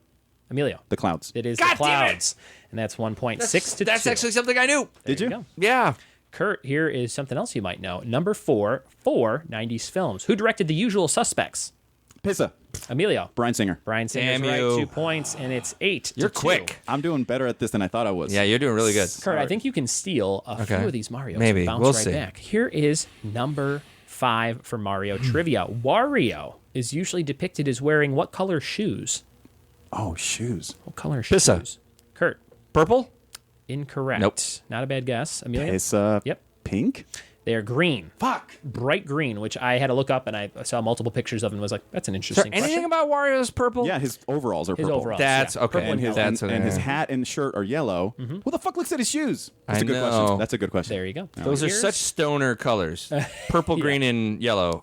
[SPEAKER 1] Emilio.
[SPEAKER 3] The clouds.
[SPEAKER 1] It is
[SPEAKER 2] God
[SPEAKER 1] the
[SPEAKER 2] damn it!
[SPEAKER 1] clouds. And that's 1 point. 6 to 2.
[SPEAKER 2] That's actually something I knew.
[SPEAKER 3] Did you?
[SPEAKER 1] go.
[SPEAKER 2] Yeah.
[SPEAKER 1] Kurt, here is something else you might know. Number 4, 90s films. Who directed The Usual Suspects?
[SPEAKER 3] Pissa.
[SPEAKER 1] Emilio.
[SPEAKER 3] Brian Singer.
[SPEAKER 1] Brian Singer's
[SPEAKER 2] Damn
[SPEAKER 1] right.
[SPEAKER 2] you.
[SPEAKER 1] 2 points, and it's 8
[SPEAKER 2] You're
[SPEAKER 1] to 2.
[SPEAKER 2] quick.
[SPEAKER 3] I'm doing better at this than I thought I was.
[SPEAKER 2] Yeah, you're doing really good.
[SPEAKER 1] Kurt, I think you can steal a few
[SPEAKER 2] Okay.
[SPEAKER 1] of these Marios.
[SPEAKER 2] Maybe.
[SPEAKER 1] And bounce
[SPEAKER 2] We'll
[SPEAKER 1] right
[SPEAKER 2] see.
[SPEAKER 1] back. Here is number 5 for Mario trivia. Wario is usually depicted as wearing what color shoes?
[SPEAKER 3] Oh, shoes.
[SPEAKER 1] What color shoes?
[SPEAKER 2] Pissa.
[SPEAKER 1] Kurt.
[SPEAKER 2] Purple?
[SPEAKER 1] Incorrect.
[SPEAKER 2] Nope.
[SPEAKER 1] Not a bad guess. Amelia?
[SPEAKER 3] Pissa.
[SPEAKER 1] Yep.
[SPEAKER 3] Pink?
[SPEAKER 1] They are green.
[SPEAKER 3] Fuck.
[SPEAKER 1] Bright green, which I had to look up, and I saw multiple pictures of and was like, that's an
[SPEAKER 2] Is there
[SPEAKER 1] interesting
[SPEAKER 2] anything
[SPEAKER 1] question.
[SPEAKER 2] about Wario's purple?
[SPEAKER 3] Yeah, his overalls are
[SPEAKER 1] His
[SPEAKER 3] purple.
[SPEAKER 1] overalls.
[SPEAKER 2] That's
[SPEAKER 1] Yeah.
[SPEAKER 2] okay.
[SPEAKER 3] And his,
[SPEAKER 2] That's
[SPEAKER 3] and his hat and shirt are yellow. Who the fuck looks at his shoes? That's
[SPEAKER 2] I
[SPEAKER 3] a good
[SPEAKER 2] know.
[SPEAKER 3] question. That's a good question.
[SPEAKER 1] There you go.
[SPEAKER 2] Those are
[SPEAKER 1] Here's-
[SPEAKER 2] such stoner colors. Purple, green, and yellow.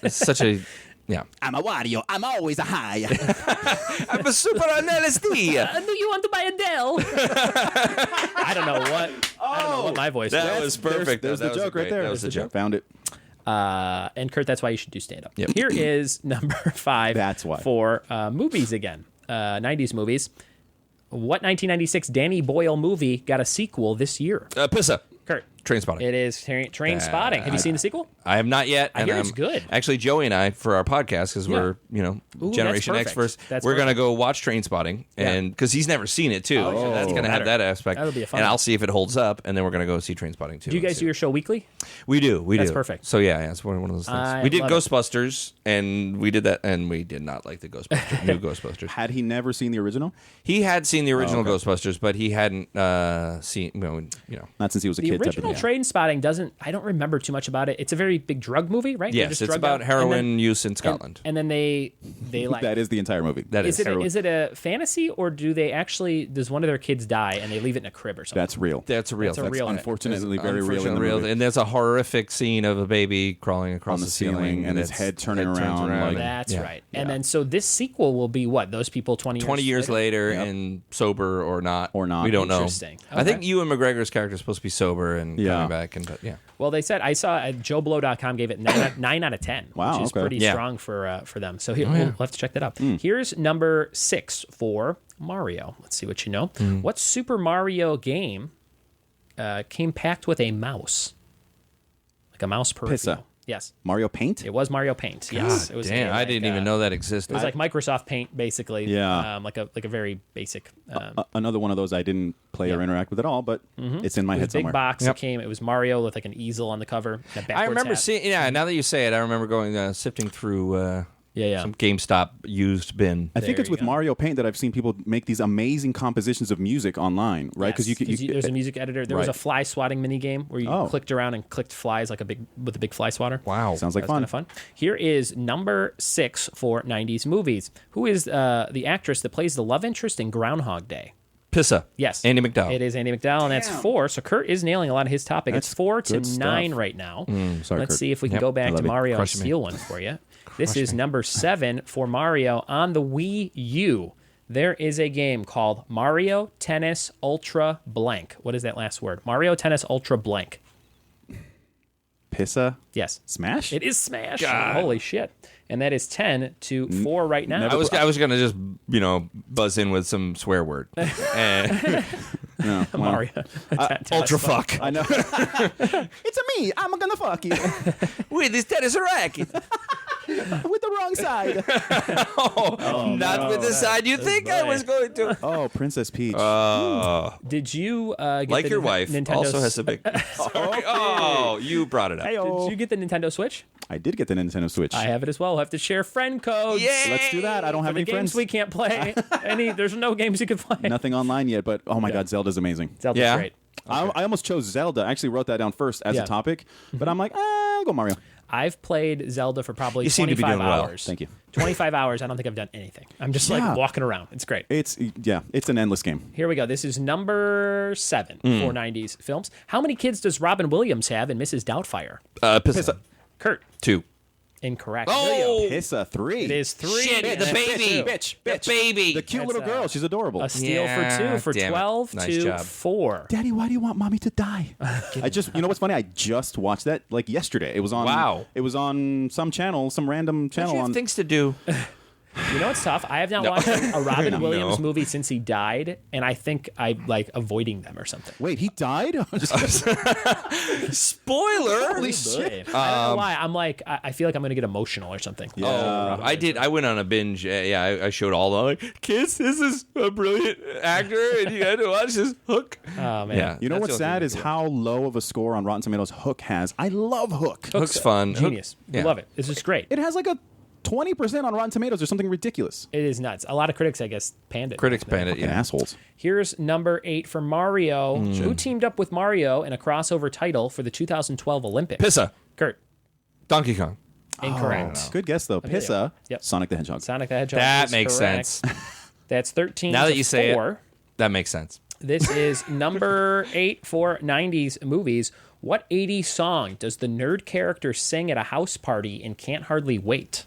[SPEAKER 2] It's such a yeah.
[SPEAKER 3] I'm a Wario. I'm always a high.
[SPEAKER 2] I'm a super on LSD.
[SPEAKER 1] Do you want to buy a Dell? I don't know what my voice
[SPEAKER 2] That
[SPEAKER 1] was.
[SPEAKER 2] was perfect.
[SPEAKER 3] There's
[SPEAKER 2] That
[SPEAKER 3] the
[SPEAKER 2] was
[SPEAKER 3] joke right
[SPEAKER 2] great.
[SPEAKER 3] there.
[SPEAKER 2] That was the joke.
[SPEAKER 3] Found it.
[SPEAKER 1] And Kurt, that's why you should do stand up.
[SPEAKER 2] Yep.
[SPEAKER 1] Here is number 5
[SPEAKER 3] That's why.
[SPEAKER 1] for movies again. 90s movies. What 1996 Danny Boyle movie got a sequel this year?
[SPEAKER 2] Pissa.
[SPEAKER 1] Kurt.
[SPEAKER 2] Trainspotting.
[SPEAKER 1] It is Train Spotting. Have you seen the sequel?
[SPEAKER 2] I have not yet.
[SPEAKER 1] I hear it's good.
[SPEAKER 2] Actually, Joey and I, for our podcast, because we're
[SPEAKER 1] Ooh,
[SPEAKER 2] Generation
[SPEAKER 1] that's
[SPEAKER 2] X
[SPEAKER 1] perfect.
[SPEAKER 2] first,
[SPEAKER 1] That's
[SPEAKER 2] we're gonna
[SPEAKER 1] perfect.
[SPEAKER 2] go watch Trainspotting, and because he's never seen it too, so that's
[SPEAKER 1] even
[SPEAKER 2] gonna have
[SPEAKER 1] better.
[SPEAKER 2] that aspect.
[SPEAKER 1] That'll be a fun
[SPEAKER 2] and
[SPEAKER 1] one.
[SPEAKER 2] I'll see if it holds up, and then we're gonna go see Trainspotting too.
[SPEAKER 1] Do you guys do your show weekly?
[SPEAKER 2] We do. We
[SPEAKER 1] That's
[SPEAKER 2] do.
[SPEAKER 1] perfect.
[SPEAKER 2] So yeah, it's one of those things.
[SPEAKER 1] I
[SPEAKER 2] We did
[SPEAKER 1] love it.
[SPEAKER 2] Ghostbusters, and we did that, and we did not like the Ghostbusters, new Ghostbusters.
[SPEAKER 3] Had he never seen the original?
[SPEAKER 2] He had seen the original
[SPEAKER 3] okay.
[SPEAKER 2] Ghostbusters, but he hadn't seen.
[SPEAKER 3] Not since he was a
[SPEAKER 1] The
[SPEAKER 3] kid. type of
[SPEAKER 1] original
[SPEAKER 3] thing.
[SPEAKER 1] Train Spotting doesn't. I don't remember too much about it. It's a very big drug movie, right? They're
[SPEAKER 2] Yes,
[SPEAKER 1] just
[SPEAKER 2] it's
[SPEAKER 1] drugged
[SPEAKER 2] about
[SPEAKER 1] out.
[SPEAKER 2] heroin
[SPEAKER 1] And then-
[SPEAKER 2] use in Scotland.
[SPEAKER 1] And then they like.
[SPEAKER 3] That is the entire movie.
[SPEAKER 2] That
[SPEAKER 1] Is
[SPEAKER 2] is
[SPEAKER 1] it a fantasy, or do they actually? Does one of their kids die and they leave it in a crib or something?
[SPEAKER 3] That's real.
[SPEAKER 2] That's real.
[SPEAKER 1] That's a real thing.
[SPEAKER 3] Unfortunately, very real in the
[SPEAKER 2] Unfortunately
[SPEAKER 3] movie.
[SPEAKER 2] And there's a horrific scene of a baby crawling across
[SPEAKER 3] On the ceiling, and his
[SPEAKER 2] its
[SPEAKER 3] head turning
[SPEAKER 2] turns
[SPEAKER 3] around, like-
[SPEAKER 1] That's
[SPEAKER 2] yeah.
[SPEAKER 1] right. And then so this sequel will be what? Those people 20
[SPEAKER 2] years later and sober or not.
[SPEAKER 3] Or not.
[SPEAKER 2] We don't know.
[SPEAKER 1] Interesting.
[SPEAKER 2] I think
[SPEAKER 1] Okay.
[SPEAKER 2] Ewan McGregor's character is supposed to be sober and
[SPEAKER 3] Yeah.
[SPEAKER 2] coming back. But yeah.
[SPEAKER 1] Well, they said I saw JoeBlow.com gave it 9 out of 10,
[SPEAKER 3] Wow,
[SPEAKER 1] which is
[SPEAKER 3] okay.
[SPEAKER 1] pretty
[SPEAKER 2] Yeah.
[SPEAKER 1] strong for them. So we'll have to check that out. Here's number 6 for Mario. Let's see what you know. What Super Mario game came packed with a mouse? Like a mouse perfume.
[SPEAKER 3] Pissa.
[SPEAKER 1] Yes.
[SPEAKER 3] Mario Paint?
[SPEAKER 1] It was Mario Paint. Yes. It was
[SPEAKER 2] Damn, I didn't even know that existed.
[SPEAKER 1] It was like Microsoft Paint, basically.
[SPEAKER 3] Yeah.
[SPEAKER 1] Like a very basic.
[SPEAKER 3] Another one of those I didn't play or interact with at all, but it's in my head somewhere.
[SPEAKER 1] Big box. It came. It was Mario with like an easel on the cover.
[SPEAKER 2] I remember seeing. Yeah, now that you say it, I remember going sifting through. Some GameStop used bin.
[SPEAKER 3] I think it's with Mario Paint that I've seen people make these amazing compositions of music online, right?
[SPEAKER 1] Because there's a music editor. There was a fly swatting mini game where you clicked around and clicked flies with a big fly swatter.
[SPEAKER 2] Wow,
[SPEAKER 3] sounds like fun.
[SPEAKER 1] Kind of fun. Here is number 6 for 90s movies. Who is the actress that plays the love interest in Groundhog Day?
[SPEAKER 2] Pissa.
[SPEAKER 1] Yes.
[SPEAKER 2] Andie MacDowell.
[SPEAKER 1] It is Andie MacDowell, and that's 4. So Kurt is nailing a lot of his topic. It's 4-9 right now.
[SPEAKER 3] Sorry,
[SPEAKER 1] Let's
[SPEAKER 3] Kurt.
[SPEAKER 1] see if we can go back to Mario and
[SPEAKER 2] Crushing me.
[SPEAKER 1] steal one for you. This is number 7 for Mario on the Wii U. There is a game called Mario Tennis Ultra Blank. What is that last word? Mario Tennis Ultra Blank.
[SPEAKER 3] Pissa?
[SPEAKER 1] Yes.
[SPEAKER 3] Smash?
[SPEAKER 1] It is Smash.
[SPEAKER 2] God.
[SPEAKER 1] Holy shit. And that is 10-4 right now.
[SPEAKER 2] I was gonna just buzz in with some swear word.
[SPEAKER 3] No, well,
[SPEAKER 1] Mario.
[SPEAKER 2] Ultra fuck.
[SPEAKER 3] I know. It's me. I'm gonna fuck you
[SPEAKER 2] With this tennis racket.
[SPEAKER 3] with the wrong side.
[SPEAKER 2] Not with the side you think I was going to.
[SPEAKER 3] Oh, Princess Peach.
[SPEAKER 1] Did you get
[SPEAKER 2] Like
[SPEAKER 1] the
[SPEAKER 2] your wife
[SPEAKER 1] Nintendo
[SPEAKER 2] also has a big. Sorry. Oh, you brought it up.
[SPEAKER 1] Did you get the Nintendo Switch?
[SPEAKER 3] I did get the Nintendo Switch.
[SPEAKER 1] I have it as well. We'll have to share friend codes.
[SPEAKER 2] Yay!
[SPEAKER 3] Let's do that. I don't have
[SPEAKER 1] For the
[SPEAKER 3] any
[SPEAKER 1] games
[SPEAKER 3] friends.
[SPEAKER 1] we can't play. There's no games you can play.
[SPEAKER 3] Nothing online yet, but oh my God, Zelda's amazing.
[SPEAKER 1] Zelda's
[SPEAKER 2] Yeah.
[SPEAKER 1] great.
[SPEAKER 3] I almost chose Zelda. I actually wrote that down first as a topic, but I'm like, I'll go Mario.
[SPEAKER 1] I've played Zelda for probably
[SPEAKER 2] You seem to be
[SPEAKER 1] 25
[SPEAKER 2] doing well.
[SPEAKER 1] hours.
[SPEAKER 3] Thank you.
[SPEAKER 1] 25 hours. I don't think I've done anything. I'm just like walking around. It's great.
[SPEAKER 3] It's an endless game.
[SPEAKER 1] Here we go. This is number 7 for 90s films. How many kids does Robin Williams have in Mrs. Doubtfire?
[SPEAKER 2] Pissa.
[SPEAKER 1] Kurt.
[SPEAKER 2] 2.
[SPEAKER 1] Incorrect.
[SPEAKER 2] Oh,
[SPEAKER 3] Pissa 3.
[SPEAKER 1] It is 3.
[SPEAKER 2] shit! The baby,
[SPEAKER 3] Bitch.
[SPEAKER 2] the baby.
[SPEAKER 3] The cute little girl. She's adorable.
[SPEAKER 1] A steal
[SPEAKER 2] Yeah,
[SPEAKER 1] for 2 for
[SPEAKER 2] damn it.
[SPEAKER 1] 12
[SPEAKER 2] Nice
[SPEAKER 1] to
[SPEAKER 2] job.
[SPEAKER 1] 4.
[SPEAKER 3] Daddy, why do you want mommy to die? You know what's funny? I just watched that like yesterday. It was on.
[SPEAKER 2] Wow.
[SPEAKER 3] It was on some channel, some random
[SPEAKER 2] Don't
[SPEAKER 3] channel
[SPEAKER 2] you have
[SPEAKER 3] on.
[SPEAKER 2] things to do?
[SPEAKER 1] You know what's tough? I have not watched a Robin Williams movie since he died, and I think I'm like avoiding them or something.
[SPEAKER 3] Wait, he died? I'm just
[SPEAKER 2] Spoiler.
[SPEAKER 3] Holy shit!
[SPEAKER 1] I don't know why. I'm like, I feel like I'm going to get emotional or something.
[SPEAKER 3] Yeah.
[SPEAKER 2] I did. I went on a binge. I showed all the like, kids. This is a brilliant actor, and you got to watch this Hook.
[SPEAKER 1] Oh man.
[SPEAKER 2] Yeah,
[SPEAKER 3] You know
[SPEAKER 2] that's
[SPEAKER 3] what's
[SPEAKER 2] the only
[SPEAKER 3] sad
[SPEAKER 2] thing
[SPEAKER 3] is
[SPEAKER 2] cool.
[SPEAKER 3] how low of a score on Rotten Tomatoes Hook has. I love Hook.
[SPEAKER 2] Hook's fun.
[SPEAKER 1] Genius.
[SPEAKER 2] Hook,
[SPEAKER 1] I love it. It's just great.
[SPEAKER 3] It has like a 20% on Rotten Tomatoes or something ridiculous.
[SPEAKER 1] It is nuts. A lot of critics, I guess, panned it.
[SPEAKER 2] Critics banned it.
[SPEAKER 3] Fucking
[SPEAKER 2] Yeah.
[SPEAKER 3] assholes.
[SPEAKER 1] Here's number 8 for Mario, who teamed up with Mario in a crossover title for the 2012 Olympics.
[SPEAKER 2] Pissa.
[SPEAKER 1] Kurt.
[SPEAKER 2] Donkey Kong.
[SPEAKER 1] Incorrect.
[SPEAKER 3] Good guess though. Pissa.
[SPEAKER 1] Yep.
[SPEAKER 3] Sonic the Hedgehog.
[SPEAKER 1] Sonic the Hedgehog.
[SPEAKER 2] That
[SPEAKER 1] is
[SPEAKER 2] makes
[SPEAKER 1] correct.
[SPEAKER 2] sense.
[SPEAKER 1] That's 13
[SPEAKER 2] Now that
[SPEAKER 1] to
[SPEAKER 2] you say
[SPEAKER 1] 4.
[SPEAKER 2] it, that makes sense.
[SPEAKER 1] This is number 8 for 90s movies. What 80s song does the nerd character sing at a house party in Can't Hardly Wait?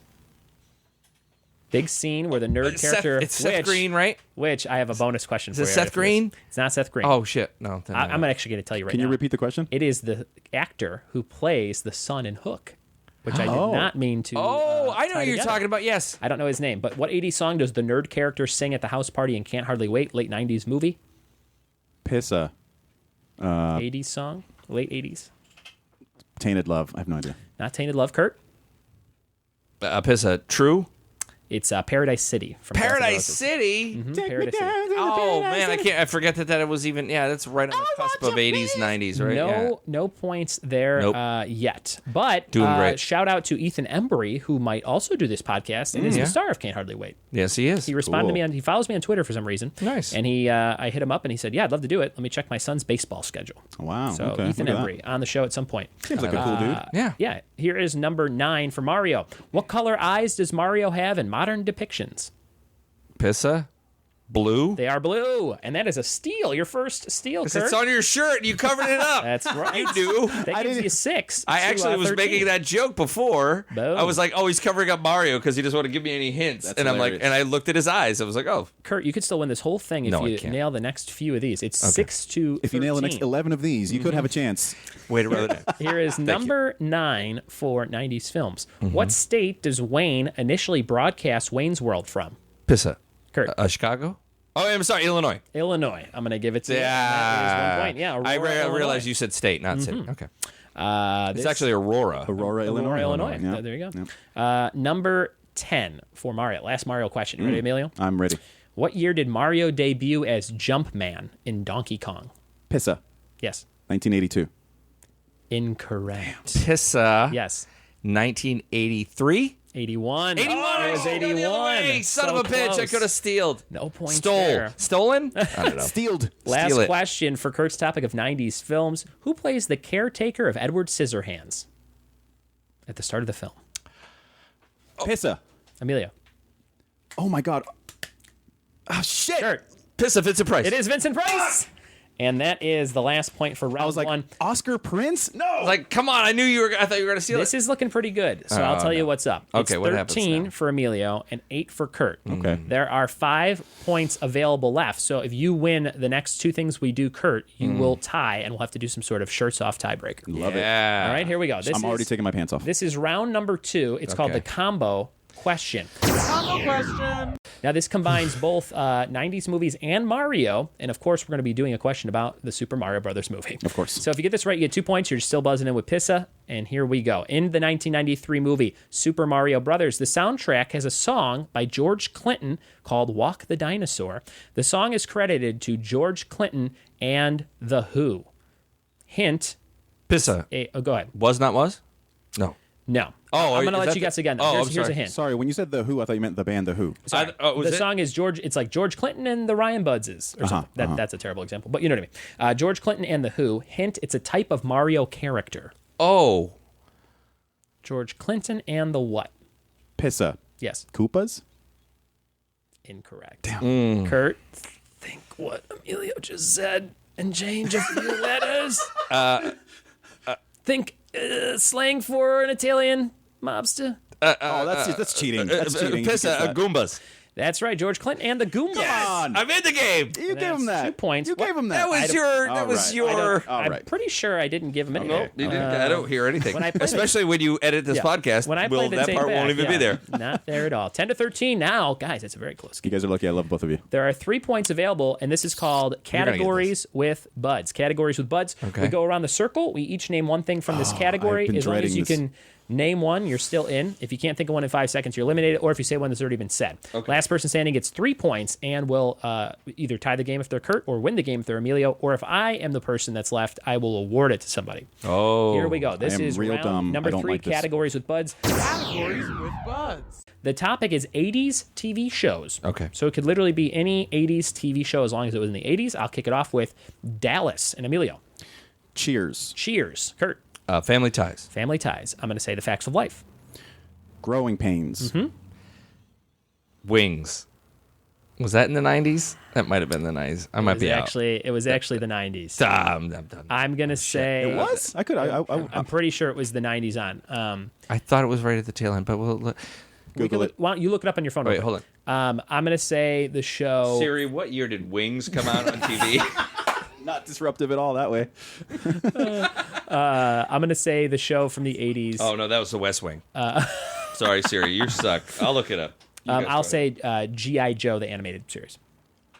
[SPEAKER 1] Big scene where the nerd character...
[SPEAKER 2] It's Seth Green, right?
[SPEAKER 1] Which I have a bonus question for you.
[SPEAKER 2] it Seth
[SPEAKER 1] after this.
[SPEAKER 2] Green?
[SPEAKER 1] It's not Seth Green.
[SPEAKER 2] Oh shit! No, then
[SPEAKER 1] I'm actually going to tell you right now.
[SPEAKER 3] Can you repeat the question?
[SPEAKER 1] It is the actor who plays the son in Hook, which I did not mean to.
[SPEAKER 2] I know
[SPEAKER 1] tie
[SPEAKER 2] what you're
[SPEAKER 1] together.
[SPEAKER 2] talking about. Yes.
[SPEAKER 1] I don't know his name, but what 80s song does the nerd character sing at the house party and Can't Hardly Wait? Late 90s movie?
[SPEAKER 3] Pissa.
[SPEAKER 1] 80s song? Late 80s?
[SPEAKER 3] Tainted Love. I have no idea.
[SPEAKER 1] Not Tainted Love, Kurt.
[SPEAKER 2] Pissa. True.
[SPEAKER 1] It's Paradise City. From
[SPEAKER 2] Paradise City.
[SPEAKER 1] Paradise City.
[SPEAKER 2] Oh man, I forget that it was even. Yeah, that's right on the cusp of 80s, 90s, right? Yeah.
[SPEAKER 1] No points there
[SPEAKER 2] Nope.
[SPEAKER 1] yet. But
[SPEAKER 2] Doing great.
[SPEAKER 1] shout out to Ethan Embry, who might also do this podcast and is the star of Can't Hardly Wait.
[SPEAKER 2] Yes, he is.
[SPEAKER 1] He responded to me
[SPEAKER 3] Cool.
[SPEAKER 1] he follows me on Twitter for some reason.
[SPEAKER 2] Nice.
[SPEAKER 1] And I hit him up and he said, "Yeah, I'd love to do it. Let me check my son's baseball schedule."
[SPEAKER 3] Wow.
[SPEAKER 1] So
[SPEAKER 3] okay.
[SPEAKER 1] Ethan
[SPEAKER 3] Look at
[SPEAKER 1] Embry on the show at some point.
[SPEAKER 3] Seems like a cool dude.
[SPEAKER 2] Yeah.
[SPEAKER 1] Yeah. Here is number 9 for Mario. What color eyes does Mario have in modern depictions?
[SPEAKER 2] Pissa. Blue.
[SPEAKER 1] They are blue, and that is a steal. Your first steal, Kurt.
[SPEAKER 2] It's on your shirt. You covered it up.
[SPEAKER 1] That's right.
[SPEAKER 2] You do.
[SPEAKER 1] That gives you 6.
[SPEAKER 2] I actually was
[SPEAKER 1] 13.
[SPEAKER 2] making that joke before.
[SPEAKER 1] Boom.
[SPEAKER 2] I was like, "Oh, he's covering up Mario because he doesn't want to give me any hints."
[SPEAKER 3] That's
[SPEAKER 2] and I'm like,
[SPEAKER 3] hilarious.
[SPEAKER 2] and I looked at his eyes. I was like, "Oh,
[SPEAKER 1] Kurt, you could still win this whole thing if
[SPEAKER 2] No, I
[SPEAKER 1] you
[SPEAKER 2] can't.
[SPEAKER 1] nail the next few of these. It's 6 to 13.
[SPEAKER 3] If you nail the next 11 of these, you could have a chance.
[SPEAKER 2] way to rub it in."
[SPEAKER 1] Here is number 9 for 90s films. What state does Wayne initially broadcast Wayne's World from?
[SPEAKER 2] Pissa.
[SPEAKER 1] Kurt.
[SPEAKER 2] Chicago. Oh, I'm sorry, Illinois.
[SPEAKER 1] Illinois. I'm going to give it to you.
[SPEAKER 2] Yeah.
[SPEAKER 1] That is 1 point. Yeah,
[SPEAKER 2] I
[SPEAKER 1] Aurora, Illinois.
[SPEAKER 2] realized you said state, not city. Okay. It's actually Aurora.
[SPEAKER 3] Aurora, Illinois.
[SPEAKER 1] Yeah. There you go. Yeah. Number 10 for Mario. Last Mario question. You ready, Emilio?
[SPEAKER 3] I'm ready.
[SPEAKER 1] What year did Mario debut as Jumpman in Donkey Kong?
[SPEAKER 3] Pissa.
[SPEAKER 1] Yes.
[SPEAKER 3] 1982.
[SPEAKER 1] Incorrect.
[SPEAKER 2] Pissa.
[SPEAKER 1] Yes.
[SPEAKER 2] 1983.
[SPEAKER 1] 81.
[SPEAKER 2] 81.
[SPEAKER 1] It was 81.
[SPEAKER 2] Son of a bitch.
[SPEAKER 1] close.
[SPEAKER 2] I could have stealed.
[SPEAKER 1] No points there.
[SPEAKER 2] Stolen? I don't know.
[SPEAKER 3] Stealed.
[SPEAKER 1] Last
[SPEAKER 2] Steal it.
[SPEAKER 1] question for Kurt's topic of 90s films. Who plays the caretaker of Edward Scissorhands at the start of the film?
[SPEAKER 3] Pissa.
[SPEAKER 1] Emilio.
[SPEAKER 3] Oh, my God. Oh, shit.
[SPEAKER 1] Kurt.
[SPEAKER 2] Pissa Vincent Price.
[SPEAKER 1] It is Vincent Price. And that is the last point for round
[SPEAKER 3] I was like,
[SPEAKER 1] one.
[SPEAKER 3] Oscar Prince? No.
[SPEAKER 2] Like, come on. I thought you were going to steal
[SPEAKER 1] This
[SPEAKER 2] it.
[SPEAKER 1] is looking pretty good, so I'll tell you what's up.
[SPEAKER 2] Okay,
[SPEAKER 1] it's
[SPEAKER 2] what happens
[SPEAKER 1] 13
[SPEAKER 2] now?
[SPEAKER 1] for Emilio and 8 for Kurt.
[SPEAKER 3] Okay.
[SPEAKER 1] There are 5 points available left, so if you win the next 2 things we do, Kurt, you will tie, and we'll have to do some sort of shirts-off tiebreaker.
[SPEAKER 3] Love it.
[SPEAKER 2] Yeah.
[SPEAKER 1] All right, here we go.
[SPEAKER 3] I'm already taking my pants off.
[SPEAKER 1] This is round number 2. It's called the combo question. Now, this combines both 90s movies and Mario. And, of course, we're going to be doing a question about the Super Mario Brothers movie.
[SPEAKER 3] Of course.
[SPEAKER 1] So if you get this right, you get 2 points. You're still buzzing in with Pissa. And here we go. In the 1993 movie Super Mario Brothers, the soundtrack has a song by George Clinton called Walk the Dinosaur. The song is credited to George Clinton and The Who. Hint.
[SPEAKER 2] Pissa.
[SPEAKER 1] Go ahead.
[SPEAKER 2] Was not was? No.
[SPEAKER 1] No.
[SPEAKER 2] Oh,
[SPEAKER 1] I'm going
[SPEAKER 2] is
[SPEAKER 1] to let
[SPEAKER 2] that
[SPEAKER 1] you
[SPEAKER 2] the-
[SPEAKER 1] guess again.
[SPEAKER 2] Oh, I'm
[SPEAKER 1] Here's a
[SPEAKER 2] sorry.
[SPEAKER 1] hint.
[SPEAKER 3] Sorry, when you said The Who, I thought you meant the band The Who.
[SPEAKER 1] Sorry.
[SPEAKER 2] Was
[SPEAKER 1] the
[SPEAKER 2] it?
[SPEAKER 1] song is George. It's like George Clinton and the Ryan Buddses or something. That's a terrible example, but you know what I mean. George Clinton and the Who. Hint: it's a type of Mario character.
[SPEAKER 2] Oh.
[SPEAKER 1] George Clinton and the what?
[SPEAKER 3] Pissa.
[SPEAKER 1] Yes.
[SPEAKER 3] Koopas?
[SPEAKER 1] Incorrect.
[SPEAKER 3] Damn.
[SPEAKER 1] Kurt, think what Emilio just said and change a few letters. Think slang for an Italian mobster.
[SPEAKER 3] That's cheating. That's cheating.
[SPEAKER 2] Pissa Goombas.
[SPEAKER 1] That's right, George Clinton and the Goombas.
[SPEAKER 3] Come on.
[SPEAKER 2] I'm in the game.
[SPEAKER 3] You gave him that.
[SPEAKER 1] 2 points.
[SPEAKER 3] You gave him that.
[SPEAKER 2] That was your.
[SPEAKER 1] I'm pretty sure I didn't give him any.
[SPEAKER 2] No, I don't hear anything.
[SPEAKER 1] when I played
[SPEAKER 2] Especially when you edit this podcast.
[SPEAKER 1] When I played the
[SPEAKER 2] that
[SPEAKER 1] tape
[SPEAKER 2] part
[SPEAKER 1] back,
[SPEAKER 2] won't even be there.
[SPEAKER 1] Not there at all. 10-13 now. Guys, it's a very close
[SPEAKER 3] You
[SPEAKER 1] game.
[SPEAKER 3] guys are lucky. I love both of you.
[SPEAKER 1] There are 3 points available, and this is called Categories with Buds. Categories with Buds.
[SPEAKER 2] Okay.
[SPEAKER 1] We go around the circle. We each name one thing from this category.
[SPEAKER 3] I've been
[SPEAKER 1] As long as
[SPEAKER 3] dreading
[SPEAKER 1] you
[SPEAKER 3] this.
[SPEAKER 1] can name one, you're still in. If you can't think of one in 5 seconds, you're eliminated. Or if you say one that's already been said.
[SPEAKER 2] Okay.
[SPEAKER 1] Last person standing gets 3 points and will either tie the game if they're Kurt or win the game if they're Emilio. Or if I am the person that's left, I will award it to somebody.
[SPEAKER 2] Oh.
[SPEAKER 1] Here we go. This
[SPEAKER 3] I am
[SPEAKER 1] is
[SPEAKER 3] real
[SPEAKER 1] round
[SPEAKER 3] dumb.
[SPEAKER 1] number
[SPEAKER 3] I don't
[SPEAKER 1] 3,
[SPEAKER 3] like this.
[SPEAKER 1] Categories with Buds.
[SPEAKER 4] Categories with Buds.
[SPEAKER 1] The topic is 80s TV shows.
[SPEAKER 2] Okay.
[SPEAKER 1] So it could literally be any 80s TV show as long as it was in the 80s. I'll kick it off with Dallas and Emilio.
[SPEAKER 3] Cheers.
[SPEAKER 1] Cheers. Kurt.
[SPEAKER 2] Family Ties.
[SPEAKER 1] Family Ties. I'm going to say The Facts of Life.
[SPEAKER 3] Growing pains.
[SPEAKER 2] Wings. Was that in the 90s? That might have been the 90s. I might be out.
[SPEAKER 1] It was actually the 90s.
[SPEAKER 2] I'm done.
[SPEAKER 1] I'm going to say...
[SPEAKER 3] It was? I could.
[SPEAKER 1] I'm pretty sure it was the 90s on.
[SPEAKER 2] I thought it was right at the tail end, but we'll
[SPEAKER 3] Google it.
[SPEAKER 1] Why don't you look it up on your phone?
[SPEAKER 2] Wait,
[SPEAKER 1] real quick.
[SPEAKER 2] hold on.
[SPEAKER 1] I'm going to say the show...
[SPEAKER 2] Siri, what year did Wings come out on TV?
[SPEAKER 3] Not disruptive at all that way.
[SPEAKER 1] I'm going to say the show from the 80s.
[SPEAKER 2] Oh, no, that was The West Wing. Sorry, Siri, you suck. I'll look it up.
[SPEAKER 1] I'll say G.I. Joe, the animated series.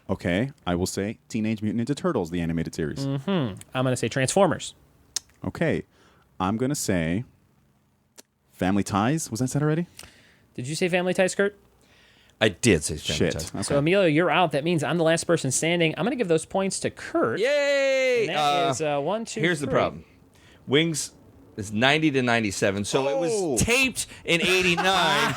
[SPEAKER 3] Okay, I will say Teenage Mutant Ninja Turtles, the animated series.
[SPEAKER 1] I'm going to say Transformers.
[SPEAKER 3] Okay, I'm going to say Family Ties. Was that said already?
[SPEAKER 1] Did you say Family Ties, Kurt?
[SPEAKER 2] I did say Family
[SPEAKER 3] Shit.
[SPEAKER 2] Ties.
[SPEAKER 3] Okay.
[SPEAKER 1] So, Emilio, you're out. That means I'm the last person standing. I'm going to give those points to Kurt.
[SPEAKER 2] Yay!
[SPEAKER 1] And that is 1, 2,
[SPEAKER 2] Here's the
[SPEAKER 1] 3.
[SPEAKER 2] problem. Wings is 90 to 97, so it was taped in 89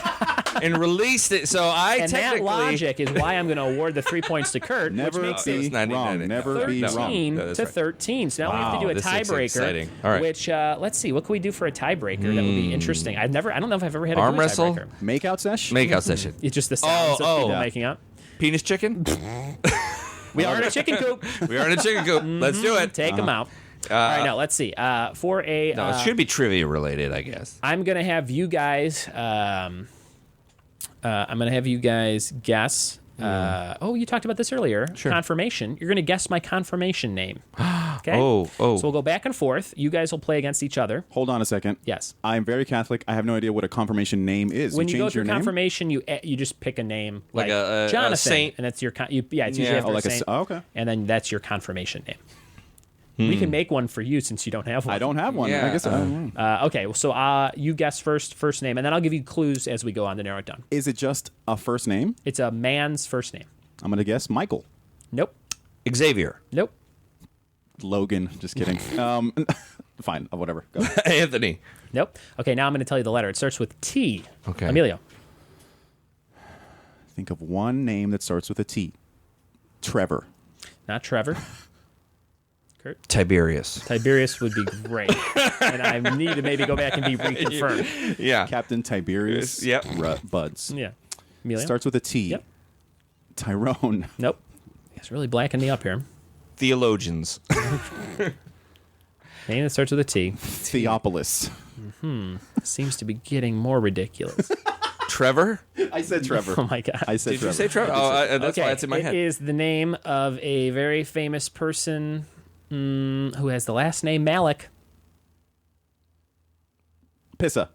[SPEAKER 2] and released it. So
[SPEAKER 1] And that logic is why I'm going to award the 3 points to Kurt,
[SPEAKER 3] Never
[SPEAKER 1] which makes
[SPEAKER 3] be
[SPEAKER 1] it
[SPEAKER 3] wrong. Never be wrong.
[SPEAKER 1] 13
[SPEAKER 2] No, that's
[SPEAKER 1] to
[SPEAKER 2] right.
[SPEAKER 1] 13. So now we have to do a
[SPEAKER 2] this is
[SPEAKER 1] tiebreaker.
[SPEAKER 2] exciting. All right.
[SPEAKER 1] Which let's see, what can we do for a tiebreaker that would be interesting? I don't know if I've ever had a
[SPEAKER 2] Arm
[SPEAKER 1] good
[SPEAKER 2] wrestle?
[SPEAKER 1] tiebreaker.
[SPEAKER 3] Makeout sesh?
[SPEAKER 2] Makeout session.
[SPEAKER 1] It's just the sounds of people making out.
[SPEAKER 2] Penis chicken?
[SPEAKER 1] We are in a chicken coop.
[SPEAKER 2] We are in a chicken coop. Let's do it.
[SPEAKER 1] Take them out. All right, now let's see. For a
[SPEAKER 2] No, it should be trivia related, I guess.
[SPEAKER 1] I'm gonna have you guys. I'm gonna have you guys guess. You talked about this earlier.
[SPEAKER 2] Sure.
[SPEAKER 1] Confirmation. You're gonna guess my confirmation name. Okay.
[SPEAKER 2] Oh.
[SPEAKER 1] So we'll go back and forth. You guys will play against each other.
[SPEAKER 3] Hold on a second.
[SPEAKER 1] Yes.
[SPEAKER 3] I'm very Catholic. I have no idea what a confirmation name is.
[SPEAKER 1] When you go
[SPEAKER 3] change
[SPEAKER 1] through
[SPEAKER 3] your name?
[SPEAKER 1] confirmation, you just pick a name
[SPEAKER 2] Like a
[SPEAKER 1] Jonathan,
[SPEAKER 2] saint?
[SPEAKER 1] and that's your. It's usually
[SPEAKER 2] Yeah.
[SPEAKER 1] after
[SPEAKER 3] Oh, like
[SPEAKER 1] a saint,
[SPEAKER 3] okay.
[SPEAKER 1] and then that's your confirmation name. We can make one for you since you don't have one.
[SPEAKER 3] I don't have one.
[SPEAKER 2] Yeah.
[SPEAKER 3] I guess.
[SPEAKER 1] Okay, well, so you guess first name, and then I'll give you clues as we go on to narrow it down.
[SPEAKER 3] Is it just a first name?
[SPEAKER 1] It's a man's first name.
[SPEAKER 3] I'm gonna guess Michael.
[SPEAKER 1] Nope.
[SPEAKER 2] Xavier.
[SPEAKER 1] Nope.
[SPEAKER 3] Logan. Just kidding. Fine. Whatever. Go.
[SPEAKER 2] Anthony.
[SPEAKER 1] Nope. Okay, now I'm going to tell you the letter. It starts with T.
[SPEAKER 2] Okay.
[SPEAKER 1] Emilio.
[SPEAKER 3] Think of one name that starts with a T. Trevor.
[SPEAKER 1] Not Trevor. Kurt.
[SPEAKER 2] Tiberius.
[SPEAKER 1] Tiberius would be great. And I need to maybe go back and be reconfirmed.
[SPEAKER 2] Yeah.
[SPEAKER 3] Captain Tiberius.
[SPEAKER 2] Yep.
[SPEAKER 3] Buds.
[SPEAKER 1] Yeah. Emilio.
[SPEAKER 3] Starts with a T.
[SPEAKER 1] Yep.
[SPEAKER 3] Tyrone.
[SPEAKER 1] Nope. It's really blacking me up here.
[SPEAKER 2] Theologians.
[SPEAKER 1] Name that starts with a T.
[SPEAKER 3] Theopolis.
[SPEAKER 1] Seems to be getting more ridiculous.
[SPEAKER 2] Trevor?
[SPEAKER 3] I said Trevor.
[SPEAKER 1] Oh, my God.
[SPEAKER 3] I said
[SPEAKER 2] Did
[SPEAKER 3] Trevor.
[SPEAKER 2] you say Trevor? Oh, that's why it's in my head.
[SPEAKER 1] It is the name of a very famous person who has the last name Malik.
[SPEAKER 3] Pissa.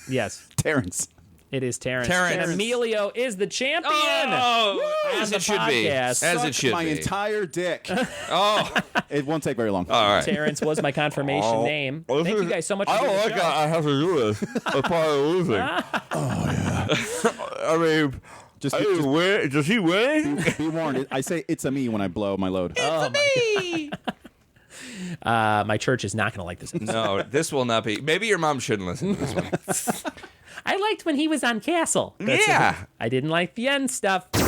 [SPEAKER 1] Yes.
[SPEAKER 3] Terrence.
[SPEAKER 1] It is Terrence.
[SPEAKER 2] Terrence.
[SPEAKER 1] And Emilio is the champion.
[SPEAKER 2] Oh, as
[SPEAKER 1] on
[SPEAKER 2] it
[SPEAKER 1] the
[SPEAKER 2] should be.
[SPEAKER 1] podcast.
[SPEAKER 2] As
[SPEAKER 3] Suck
[SPEAKER 2] it should
[SPEAKER 3] my
[SPEAKER 2] be.
[SPEAKER 3] entire dick.
[SPEAKER 2] Oh,
[SPEAKER 3] It won't take very long.
[SPEAKER 2] all right.
[SPEAKER 1] Terrence was my confirmation name. Thank you guys so much for doing the show.
[SPEAKER 2] I have to do this. It's part of losing. I mean, does he win?
[SPEAKER 3] Be warned. I say it's a me when I blow my load.
[SPEAKER 1] Oh, my God. My church is not going to like this episode.
[SPEAKER 2] No, this will not be. Maybe your mom shouldn't listen to this one.
[SPEAKER 1] I liked when he was on Castle.
[SPEAKER 2] Yeah.
[SPEAKER 1] I didn't like the end stuff.
[SPEAKER 3] Put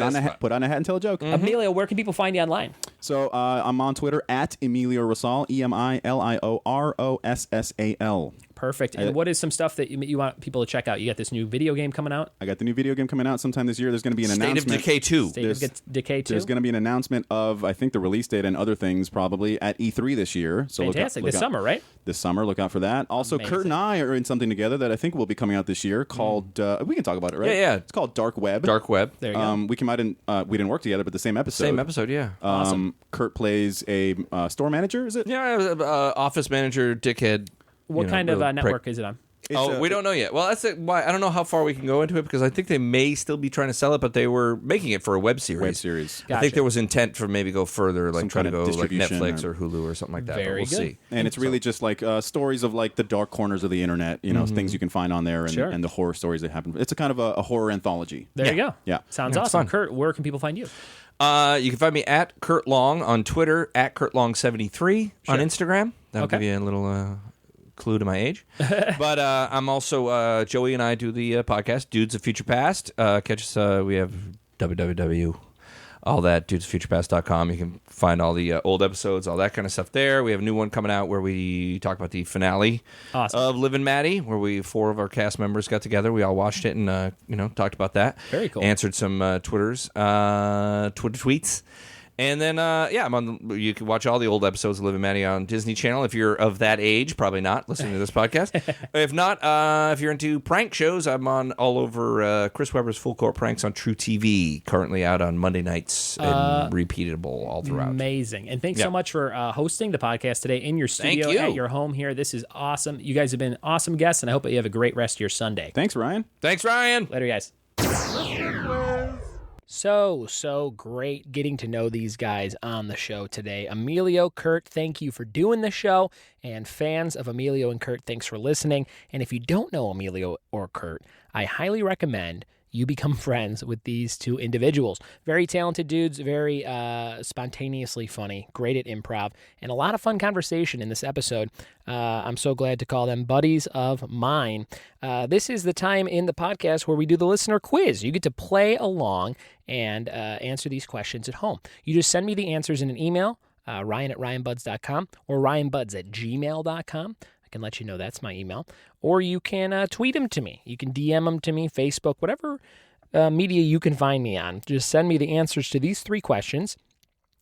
[SPEAKER 3] on a hat and tell a joke.
[SPEAKER 1] Emilio, where can people find you online?
[SPEAKER 3] So I'm on Twitter at Emilio Rosal, EmilioroSSAL.
[SPEAKER 1] Perfect. And what is some stuff that you want people to check out? You got this new video game coming out?
[SPEAKER 3] I got the new video game coming out sometime this year. There's going to be an
[SPEAKER 2] State
[SPEAKER 3] announcement.
[SPEAKER 2] of Decay 2.
[SPEAKER 1] State of Decay 2?
[SPEAKER 3] There's going to be an announcement of, I think, the release date and other things probably at E3 this year. So
[SPEAKER 1] Fantastic.
[SPEAKER 3] Look
[SPEAKER 1] This
[SPEAKER 3] out.
[SPEAKER 1] summer, right?
[SPEAKER 3] This summer, look out for that. Also,
[SPEAKER 1] Amazing.
[SPEAKER 3] Kurt and I are in something together that I think will be coming out this year called, we can talk about it, right?
[SPEAKER 2] Yeah.
[SPEAKER 3] It's called Dark Web.
[SPEAKER 2] Dark Web.
[SPEAKER 1] There you go.
[SPEAKER 3] We didn't work together, but the same episode.
[SPEAKER 2] Same episode, yeah.
[SPEAKER 1] Awesome.
[SPEAKER 3] Kurt plays a store manager, is it?
[SPEAKER 2] Yeah, office manager, dickhead.
[SPEAKER 1] What kind of network is it on?
[SPEAKER 2] We don't know yet. Well, that's why I don't know how far we can go into it because I think they may still be trying to sell it, but they were making it for a web series.
[SPEAKER 1] Gotcha.
[SPEAKER 2] I think there was intent for maybe go further, like
[SPEAKER 3] Some
[SPEAKER 2] try to
[SPEAKER 3] kind of
[SPEAKER 2] go like
[SPEAKER 3] distribution
[SPEAKER 2] Netflix or Hulu or something like that.
[SPEAKER 1] Very
[SPEAKER 2] but we'll
[SPEAKER 1] good.
[SPEAKER 2] see.
[SPEAKER 3] And it's really just like stories of like the dark corners of the internet, things you can find on there and,
[SPEAKER 1] Sure.
[SPEAKER 3] and the horror stories that happen. It's a kind of a horror anthology.
[SPEAKER 1] There you go.
[SPEAKER 3] Yeah.
[SPEAKER 1] Sounds
[SPEAKER 2] Yeah, it's
[SPEAKER 1] awesome.
[SPEAKER 2] fun.
[SPEAKER 1] Kurt, where can people find you?
[SPEAKER 2] You can find me at Kurt Long on Twitter, at KurtLong73 on Instagram. That'll give you a little clue to my age. But I'm also, Joey and I do the podcast, Dudes of Future Past. Catch us, we have all that, dudesoffuturepast.com. You can find all the old episodes, all that kind of stuff there. We have a new one coming out where we talk about the finale of Liv and Maddie, where 4 of our cast members got together. We all watched it and, talked about that.
[SPEAKER 1] Very cool.
[SPEAKER 2] Answered some Twitter tweets. And then, you can watch all the old episodes of Liv and Maddie on Disney Channel if you're of that age. Probably not listening to this podcast. If not, if you're into prank shows, I'm on all over Chris Webber's Full Court Pranks on True TV, currently out on Monday nights and repeatable all throughout.
[SPEAKER 1] Amazing. And thanks so much for hosting the podcast today in your studio at your home here. This is awesome. You guys have been awesome guests, and I hope that you have a great rest of your Sunday.
[SPEAKER 3] Thanks, Ryan.
[SPEAKER 2] Thanks, Ryan.
[SPEAKER 1] Later, guys. So great getting to know these guys on the show today. Emilio, Kurt, thank you for doing the show. And fans of Emilio and Kurt, thanks for listening. And if you don't know Emilio or Kurt, I highly recommend you become friends with these two individuals. Very talented dudes, very spontaneously funny, great at improv, and a lot of fun conversation in this episode. I'm so glad to call them buddies of mine. This is the time in the podcast where we do the listener quiz. You get to play along and answer these questions at home. You just send me the answers in an email, ryan@ryanbuds.com or ryanbuds@gmail.com. I can let you know that's my email. Or you can tweet them to me. You can DM them to me, Facebook, whatever media you can find me on. Just send me the answers to these 3 questions,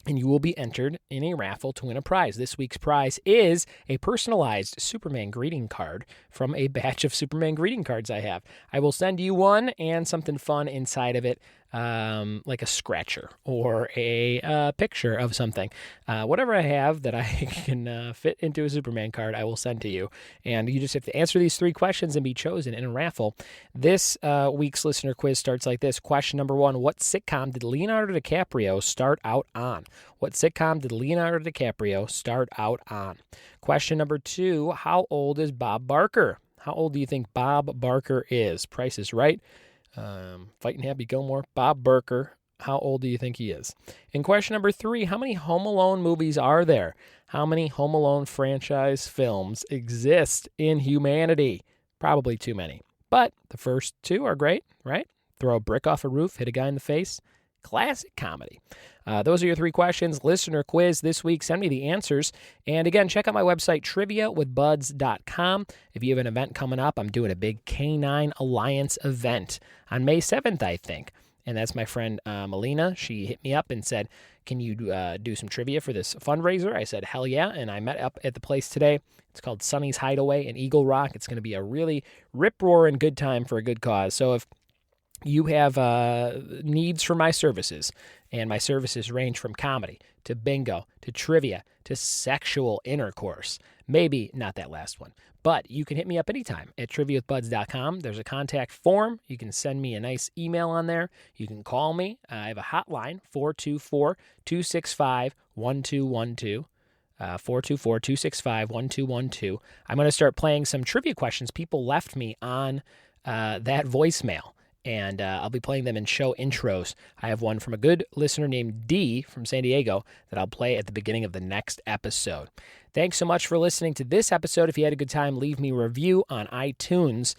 [SPEAKER 1] and you will be entered in a raffle to win a prize. This week's prize is a personalized Superman greeting card from a batch of Superman greeting cards I have. I will send you one and something fun inside of it like a scratcher or a picture of something. Whatever I have that I can fit into a Superman card, I will send to you. And you just have to answer these 3 questions and be chosen in a raffle. This week's listener quiz starts like this. Question number 1, what sitcom did Leonardo DiCaprio start out on? What sitcom did Leonardo DiCaprio start out on? Question number 2, how old is Bob Barker? How old do you think Bob Barker is? Price is Right. Fighting Happy Gilmore, Bob Barker. How old do you think he is? And question number 3, how many Home Alone movies are there? How many Home Alone franchise films exist in humanity? Probably too many. But the first 2 are great, right? Throw a brick off a roof, hit a guy in the face. Classic comedy. Those are your 3 questions. Listener quiz this week. Send me the answers. And again, check out my website, triviawithbuds.com. If you have an event coming up, I'm doing a big K9 Alliance event on May 7th, I think. And that's my friend Melina. She hit me up and said, can you do some trivia for this fundraiser? I said, hell yeah. And I met up at the place today. It's called Sonny's Hideaway in Eagle Rock. It's going to be a really rip-roaring good time for a good cause. So if you have needs for my services, and my services range from comedy to bingo to trivia to sexual intercourse. Maybe not that last one, but you can hit me up anytime at triviawithbuds.com. There's a contact form. You can send me a nice email on there. You can call me. I have a hotline, 424-265-1212. 424-265-1212. I'm going to start playing some trivia questions people left me on that voicemail. And I'll be playing them in show intros. I have one from a good listener named D from San Diego that I'll play at the beginning of the next episode. Thanks so much for listening to this episode. If you had a good time, leave me a review on iTunes.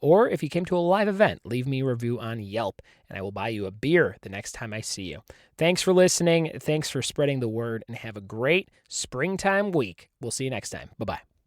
[SPEAKER 1] Or if you came to a live event, leave me a review on Yelp, and I will buy you a beer the next time I see you. Thanks for listening. Thanks for spreading the word, and have a great springtime week. We'll see you next time. Bye-bye.